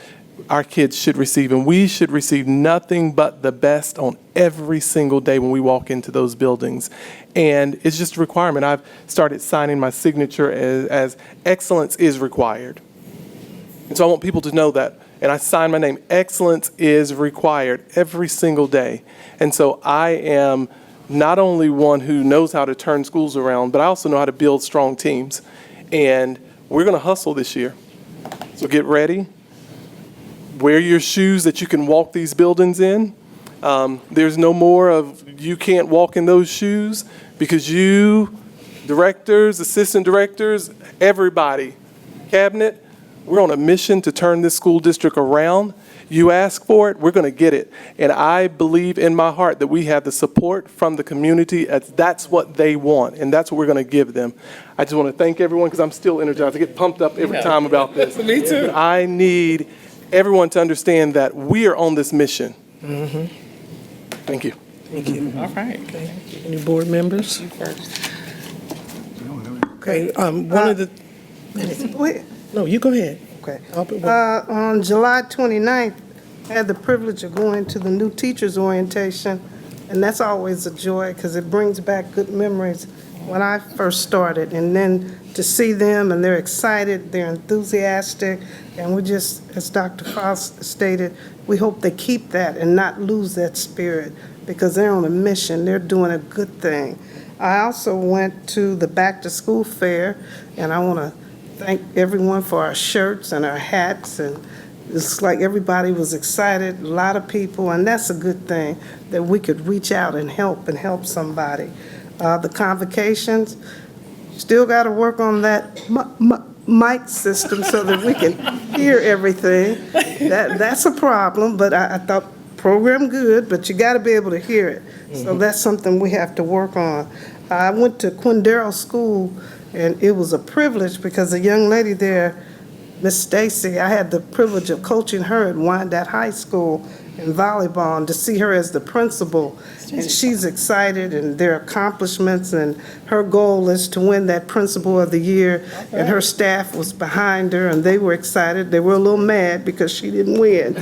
our kids should receive, and we should receive nothing but the best on every single day when we walk into those buildings. And it's just a requirement. I've started signing my signature as excellence is required. And so I want people to know that, and I sign my name, excellence is required every single day. And so I am not only one who knows how to turn schools around, but I also know how to build strong teams. And we're going to hustle this year. So get ready. Wear your shoes that you can walk these buildings in. There's no more of you can't walk in those shoes, because you, directors, assistant directors, everybody, cabinet, we're on a mission to turn this school district around. You ask for it, we're going to get it. And I believe in my heart that we have the support from the community. That's what they want, and that's what we're going to give them. I just want to thank everyone, because I'm still energized. I get pumped up every time about this. Me too. But I need everyone to understand that we are on this mission. Thank you. Thank you. All right. Any board members? You first. Okay, one of the, Wait, no, you go ahead. okay. Albert, On July 29th, I had the privilege of going to the new teachers orientation, and that's always a joy because it brings back good memories when I first started. And then to see them, and they're excited, they're enthusiastic, and we just, as Dr. Faust stated, we hope they keep that and not lose that spirit, because they're on a mission, they're doing a good thing. I also went to the back-to-school fair, and I want to thank everyone for our shirts and our hats, and it's like everybody was excited, a lot of people, and that's a good thing, that we could reach out and help somebody. The convocations, still got to work on that mic system so that we can hear everything. That's a problem, but I thought program good, but you got to be able to hear it. So that's something we have to work on. I went to Quindaro School, and it was a privilege because a young lady there, Miss Stacy, I had the privilege of coaching her at Wyandotte High School in volleyball, and to see her as the principal, and she's excited, and their accomplishments, and her goal is to win that Principal of the Year, and her staff was behind her, and they were excited. They were a little mad because she didn't win,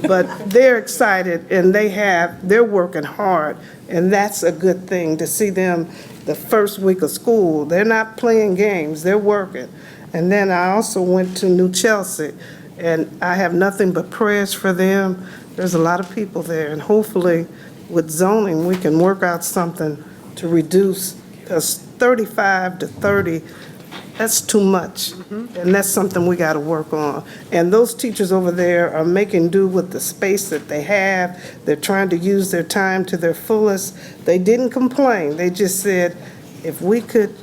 but they're excited, and they're working hard, and that's a good thing to see them the first week of school. They're not playing games, they're working. And then I also went to New Chelsea, and I have nothing but prayers for them. There's a lot of people there, and hopefully with zoning, we can work out something to reduce, because 35 to 30, that's too much. And that's something we got to work on. And those teachers over there are making do with the space that they have. They're trying to use their time to their fullest. They didn't complain. They just said, if we could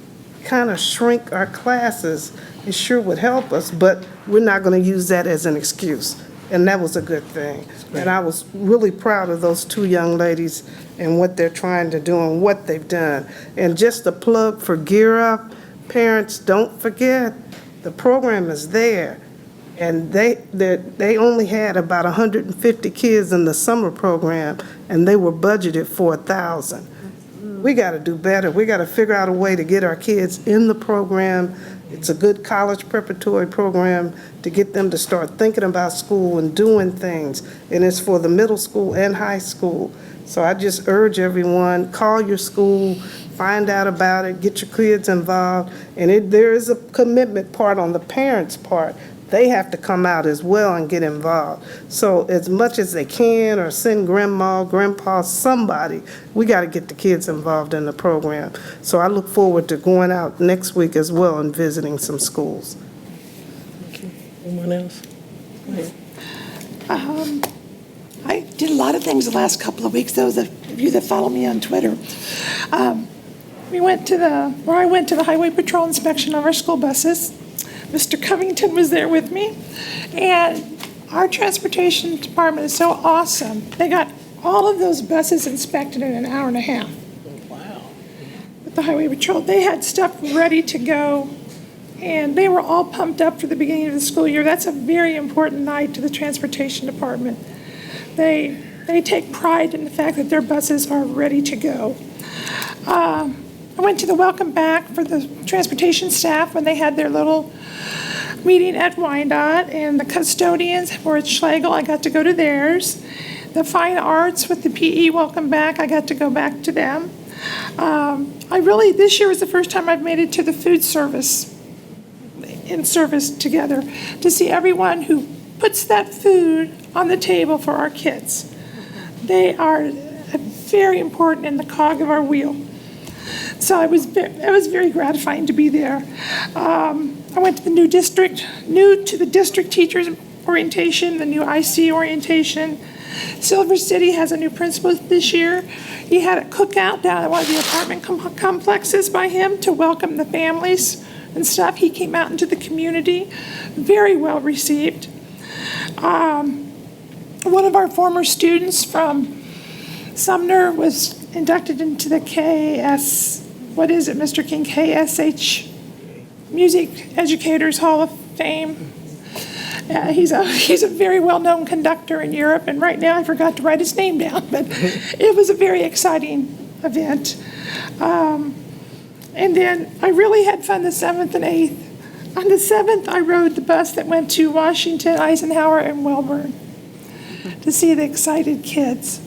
kind of shrink our classes, it sure would help us, but we're not going to use that as an excuse. And that was a good thing. And I was really proud of those two young ladies and what they're trying to do and what they've done. And just a plug for Gear Up, parents, don't forget, the program is there. And they only had about 150 kids in the summer program, and they were budgeted for 1,000. We got to do better. We got to figure out a way to get our kids in the program. It's a good college preparatory program to get them to start thinking about school and doing things. And it's for the middle school and high school. So I just urge everyone, call your school, find out about it, get your kids involved. And there is a commitment part on the parents' part. They have to come out as well and get involved. So as much as they can, or send grandma, grandpa, somebody, we got to get the kids involved in the program. So I look forward to going out next week as well and visiting some schools. Anyone else? Go ahead. I did a lot of things the last couple of weeks, those of you that follow me on Twitter. I went to the highway patrol inspection of our school buses. Mr. Covington was there with me, and our transportation department is so awesome. They got all of those buses inspected in an hour and a half. Wow. With the highway patrol, they had stuff ready to go, and they were all pumped up for the beginning of the school year. That's a very important night to the transportation department. They take pride in the fact that their buses are ready to go. I went to the welcome back for the transportation staff when they had their little meeting at Wyandotte, and the custodians were at Schlegel. I got to go to theirs. The fine arts with the PE Welcome Back, I got to go back to them. This year was the first time I've made it to the food service, in service together, to see everyone who puts that food on the table for our kids. They are very important in the cog of our wheel. So it was very gratifying to be there. I went to the new to the district teachers orientation, the new IC orientation. Silver City has a new principal this year. He had a cookout down at one of the apartment complexes by him to welcome the families and stuff. He came out into the community, very well received. One of our former students from Sumner was inducted into the Mr. King, KSH Music Educators Hall of Fame. He's a very well-known conductor in Europe, and right now I forgot to write his name down, but it was a very exciting event. And then I really had fun the 7th and 8th. On the 7th, I rode the bus that went to Washington, Eisenhower, and Welborn to see the excited kids.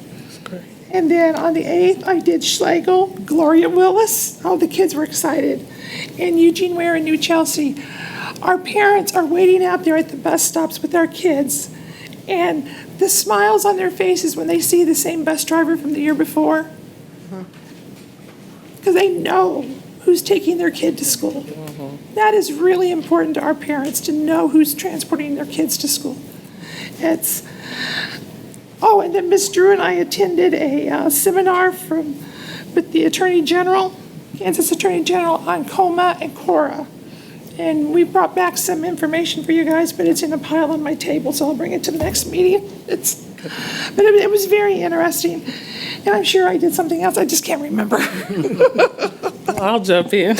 And then on the 8th, I did Schlegel, Gloria Willis. All the kids were excited. And Eugene Ware and New Chelsea. Our parents are waiting out there at the bus stops with our kids. And the smiles on their faces when they see the same bus driver from the year before. Because they know who's taking their kid to school. That is really important to our parents, to know who's transporting their kids to school. And then Miss Drew and I attended a seminar with the Attorney General, Kansas Attorney General, on COMA and CORA. And we brought back some information for you guys, but it's in a pile on my table, so I'll bring it to the next meeting. But it was very interesting. And I'm sure I did something else, I just can't remember. I'll jump in.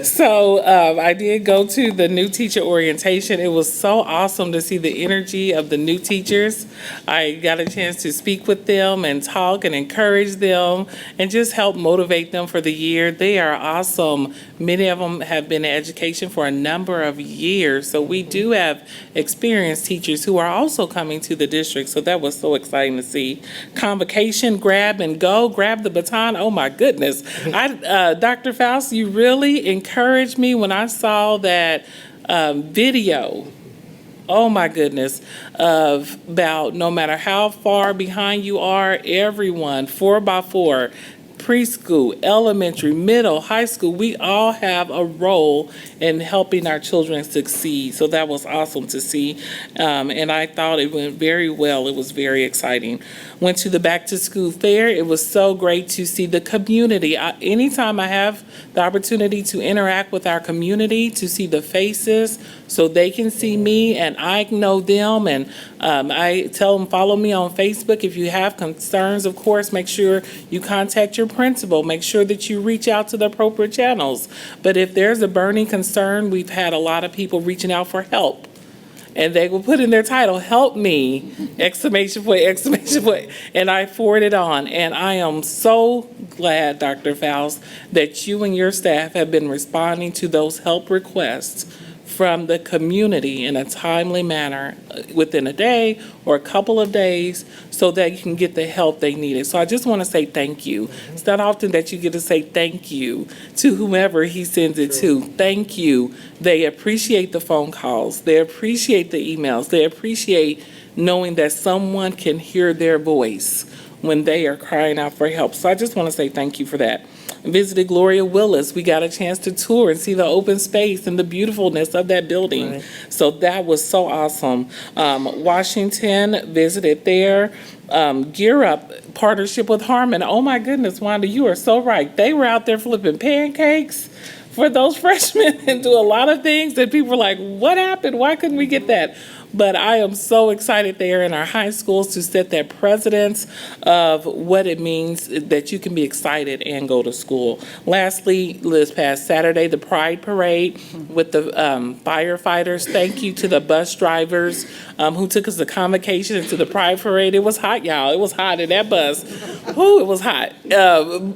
So I did go to the new teacher orientation. It was so awesome to see the energy of the new teachers. I got a chance to speak with them and talk and encourage them and just help motivate them for the year. They are awesome. Many of them have been in education for a number of years. So we do have experienced teachers who are also coming to the district. So that was so exciting to see. Convocation, grab and go, grab the baton. Oh my goodness. Dr. Faust, you really encouraged me when I saw that video. Oh my goodness, about no matter how far behind you are, everyone, 4x4, preschool, elementary, middle, high school, we all have a role in helping our children succeed. So that was awesome to see. And I thought it went very well. It was very exciting. Went to the back to school fair. It was so great to see the community. Anytime I have the opportunity to interact with our community, to see the faces so they can see me and I know them. And I tell them, follow me on Facebook. If you have concerns, of course, make sure you contact your principal. Make sure that you reach out to the appropriate channels. But if there's a burning concern, we've had a lot of people reaching out for help. And they will put in their title, help me, exclamation point, exclamation point. And I forward it on. And I am so glad, Dr. Faust, that you and your staff have been responding to those help requests from the community in a timely manner within a day or a couple of days so that you can get the help they needed. So I just want to say thank you. It's not often that you get to say thank you to whomever he sends it to. Thank you. They appreciate the phone calls. They appreciate the emails. They appreciate knowing that someone can hear their voice when they are crying out for help. So I just want to say thank you for that. Visited Gloria Willis. We got a chance to tour and see the open space and the beautifulness of that building. Right. So that was so awesome. Washington, visited there. Gear Up partnership with Harmon. Oh my goodness, Wanda, you are so right. They were out there flipping pancakes for those freshmen and do a lot of things that people were like, what happened? Why couldn't we get that? But I am so excited there in our high schools to set that precedence of what it means that you can be excited and go to school. Lastly, this past Saturday, the Pride Parade with the firefighters. Thank you to the bus drivers who took us to convocation and to the Pride Parade. It was hot, y'all. It was hot in that bus. Ooh, it was hot.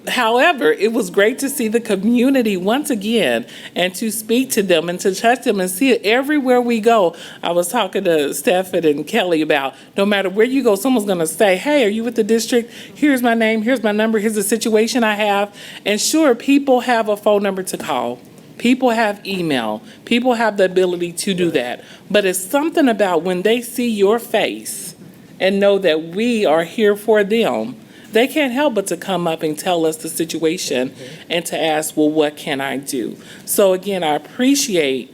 However, it was great to see the community once again and to speak to them and to touch them and see it everywhere we go. I was talking to Stephen and Kelly about no matter where you go, someone's going to say, hey, are you with the district? Here's my name, here's my number, here's the situation I have. And sure, people have a phone number to call. People have email. People have the ability to do that. But it's something about when they see your face and know that we are here for them, they can't help but to come up and tell us the situation and to ask, well, what can I do? So again, I appreciate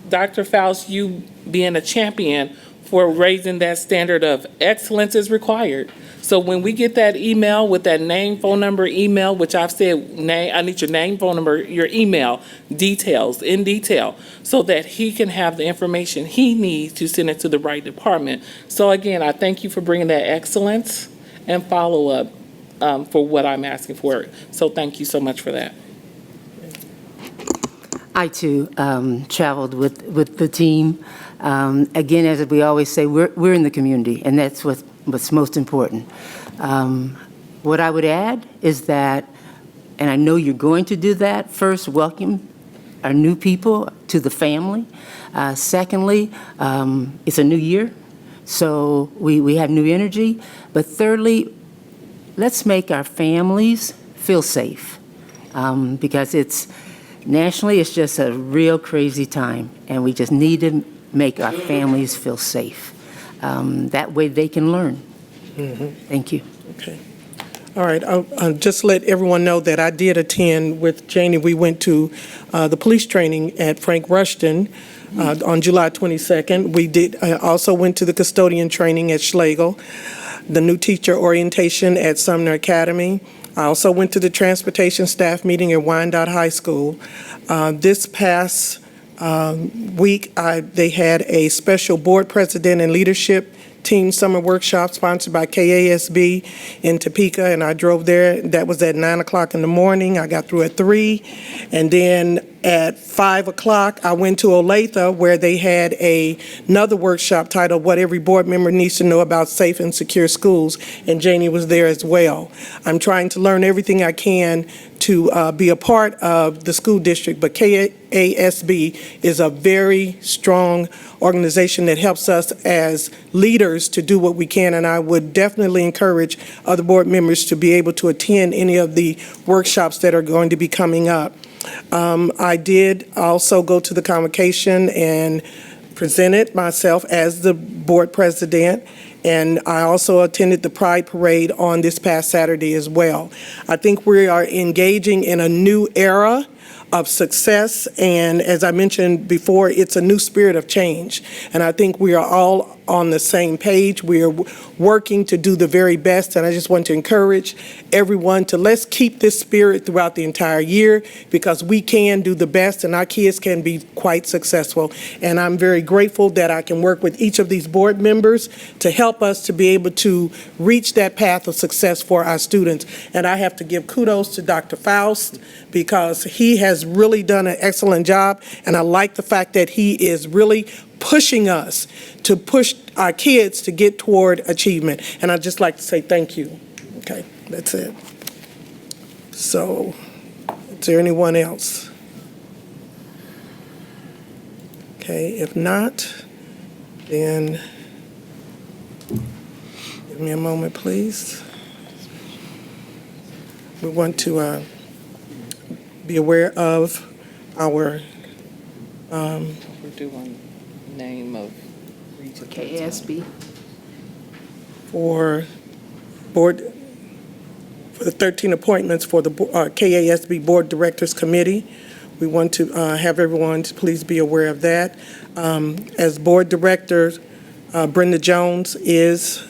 Dr. Faust, you being a champion for raising that standard of excellence is required. So when we get that email with that name, phone number, email, which I've said, I need your name, phone number, your email, details, in detail, so that he can have the information he needs to send it to the right department. So again, I thank you for bringing that excellence and follow-up for what I'm asking for. So thank you so much for that. I too traveled with the team. Again, as we always say, we're in the community, and that's what's most important. What I would add is that, and I know you're going to do that, first, welcome our new people to the family. Secondly, it's a new year, so we have new energy. But thirdly, let's make our families feel safe, because nationally, it's just a real crazy time, and we just need to make our families feel safe. That way they can learn. Thank you. Okay. All right. I'll just let everyone know that I did attend with Janie. We went to the police training at Frank Rushton on July 22nd. We also went to the custodian training at Schlegel, the new teacher orientation at Sumner Academy. I also went to the transportation staff meeting at Wyandotte High School. This past week, they had a special board president and leadership team summer workshop sponsored by KASB in Topeka, and I drove there. That was at 9 o'clock in the morning. I got through at 3, and then at 5 o'clock, I went to Olathe, where they had another workshop titled What Every Board Member Needs to Know About Safe and Secure Schools, and Janie was there as well. I'm trying to learn everything I can to be a part of the school district, but KASB is a very strong organization that helps us as leaders to do what we can, and I would definitely encourage other board members to be able to attend any of the workshops that are going to be coming up. I did also go to the convocation and presented myself as the board president, and I also attended the Pride Parade on this past Saturday as well. I think we are engaging in a new era of success, and as I mentioned before, it's a new spirit of change, and I think we are all on the same page. We are working to do the very best, and I just want to encourage everyone to let's keep this spirit throughout the entire year, because we can do the best and our kids can be quite successful. And I'm very grateful that I can work with each of these board members to help us to be able to reach that path of success for our students. And I have to give kudos to Dr. Faust, because he has really done an excellent job, and I like the fact that he is really pushing us to push our kids to get toward achievement. And I'd just like to say thank you. Okay, that's it. So, is there anyone else? Okay, if not, then give me a moment, please. We want to be aware of our We're doing name of region. KASB. for the 13 appointments for the KASB Board Directors Committee. We want to have everyone to please be aware of that. As Board Director, Brenda Jones is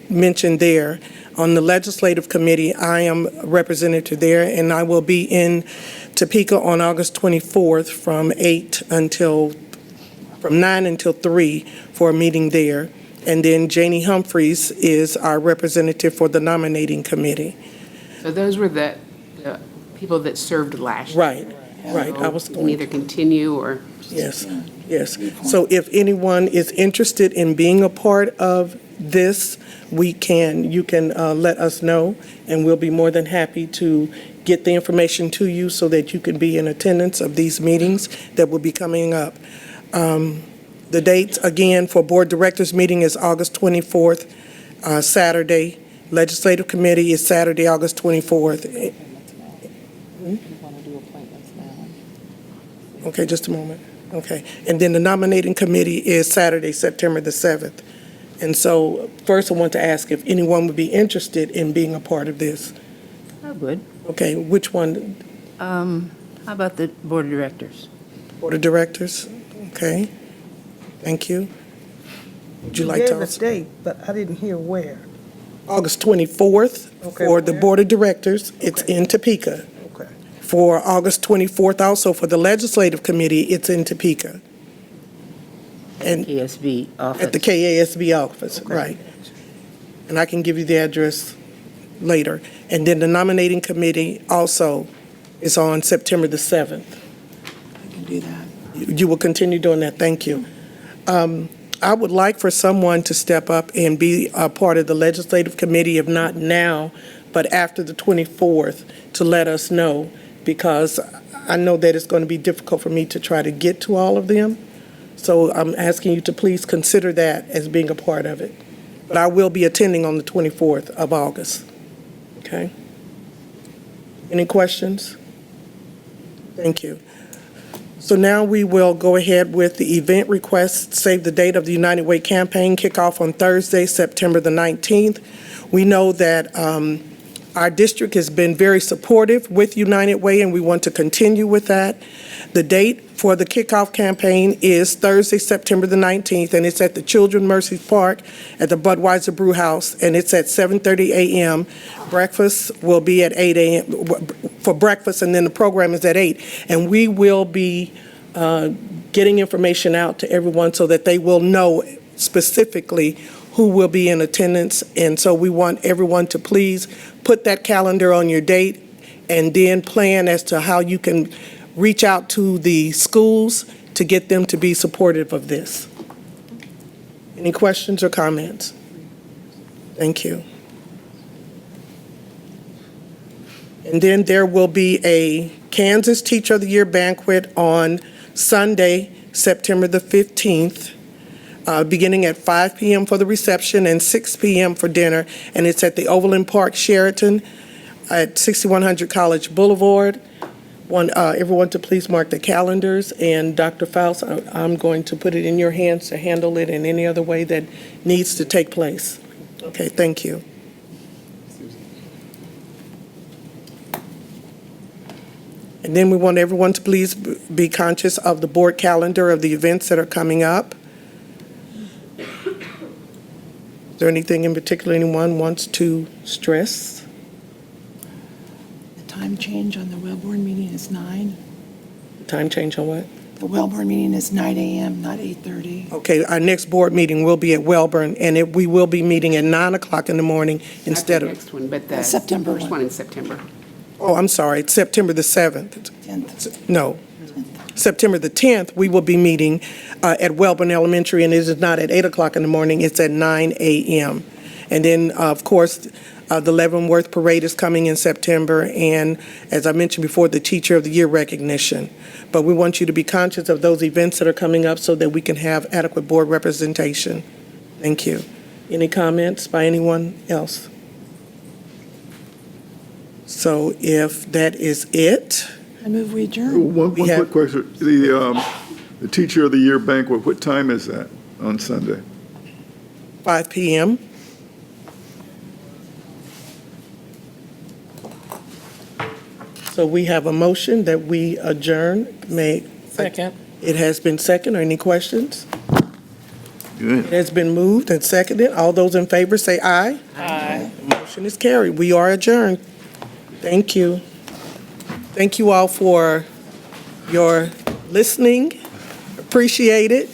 mentioned there. On the Legislative Committee, I am a representative there, and I will be in Topeka on August 24th from 9 until 3 for a meeting there. And then Janie Humphreys is our representative for the Nominating Committee. So those were the people that served last year. Right. Right, I was You going can either continue or. Yes, yes. So if anyone is interested in being a part of this, you can let us know, and we'll be more than happy to get the information to you so that you can be in attendance of these meetings that will be coming up. The dates, again, for Board Directors meeting is August 24th, Saturday. Legislative Committee is Saturday, August 24th. Okay, just a moment. Okay. And then the nominating committee is Saturday, September the 7th. And so first I want to ask if anyone would be interested in being a part of this. I would. Okay, which one? How about the Board of Directors? Board of Directors? Okay. Thank you. Would you like to gave a also? date, but I didn't hear where. August 24th Okay, for the where? Board of Directors. It's in Topeka. Okay. For August 24th also for the Legislative Committee, it's in Topeka. And KSB office. at the KASB office, right. And I can give you the address later. And then the nominating committee also is on September the 7th. I can do that. You will continue doing that, thank you. I would like for someone to step up and be a part of the legislative committee, if not now, but after the 24th, to let us know, because I know that it's going to be difficult for me to try to get to all of them. So I'm asking you to please consider that as being a part of it. But I will be attending on the 24th of August. Okay? Any questions? Thank you. So now we will go ahead with the event request, save the date of the United Way campaign, kickoff on Thursday, September the 19th. We know that our district has been very supportive with United Way, and we want to continue with that. The date for the kickoff campaign is Thursday, September the 19th, and it's at the Children's Mercy Park at the Budweiser Brew House, and it's at 7:30 a.m. Breakfast will be at 8 a.m. for breakfast, and then the program is at 8. And we will be getting information out to everyone so that they will know specifically who will be in attendance. And so we want everyone to please put that calendar on your date and then plan as to how you can reach out to the schools to get them to be supportive of this. Any questions or comments? Thank you. And then there will be a Kansas Teacher of the Year banquet on Sunday, September the 15th, beginning at 5 p.m. for the reception and 6 p.m. for dinner. And it's at the Overland Park Sheraton at 6100 College Boulevard. Everyone to please mark the calendars. And Dr. Faust, I'm going to put it in your hands to handle it in any other way that needs to take place. Okay, thank you. And then we want everyone to please be conscious of the board calendar of the events that are coming up. Is there anything in particular anyone wants to stress? The time change on the Wellborn meeting is 9. Time change on what? The Wellborn meeting is 9 a.m., not 8:30. Okay, our next board meeting will be at Wellborn, and we will be meeting at 9 o'clock in the morning instead Not of, the next one, but the September first one. one in September. oh, I'm sorry, it's September the 7th. 10th. No. September the 10th, we will be meeting at Wellborn Elementary, and it is not at 8 o'clock in the morning, it's at 9 a.m. And then, of course, the Leavenworth Parade is coming in September, and as I mentioned before, the Teacher of the Year recognition. But we want you to be conscious of those events that are coming up so that we can have adequate board representation. Thank you. Any comments by anyone else? So if that is it, I move we adjourn. One We have- quick question. The Teacher of the Year banquet, what time is that on Sunday? 5 p.m. So we have a motion that we adjourn. Second. It has been seconded. Are any questions? Good. It has been moved and seconded. All those in favor say aye. Aye. Motion is carried. We are adjourned. Thank you. Thank you all for your listening. Appreciate it.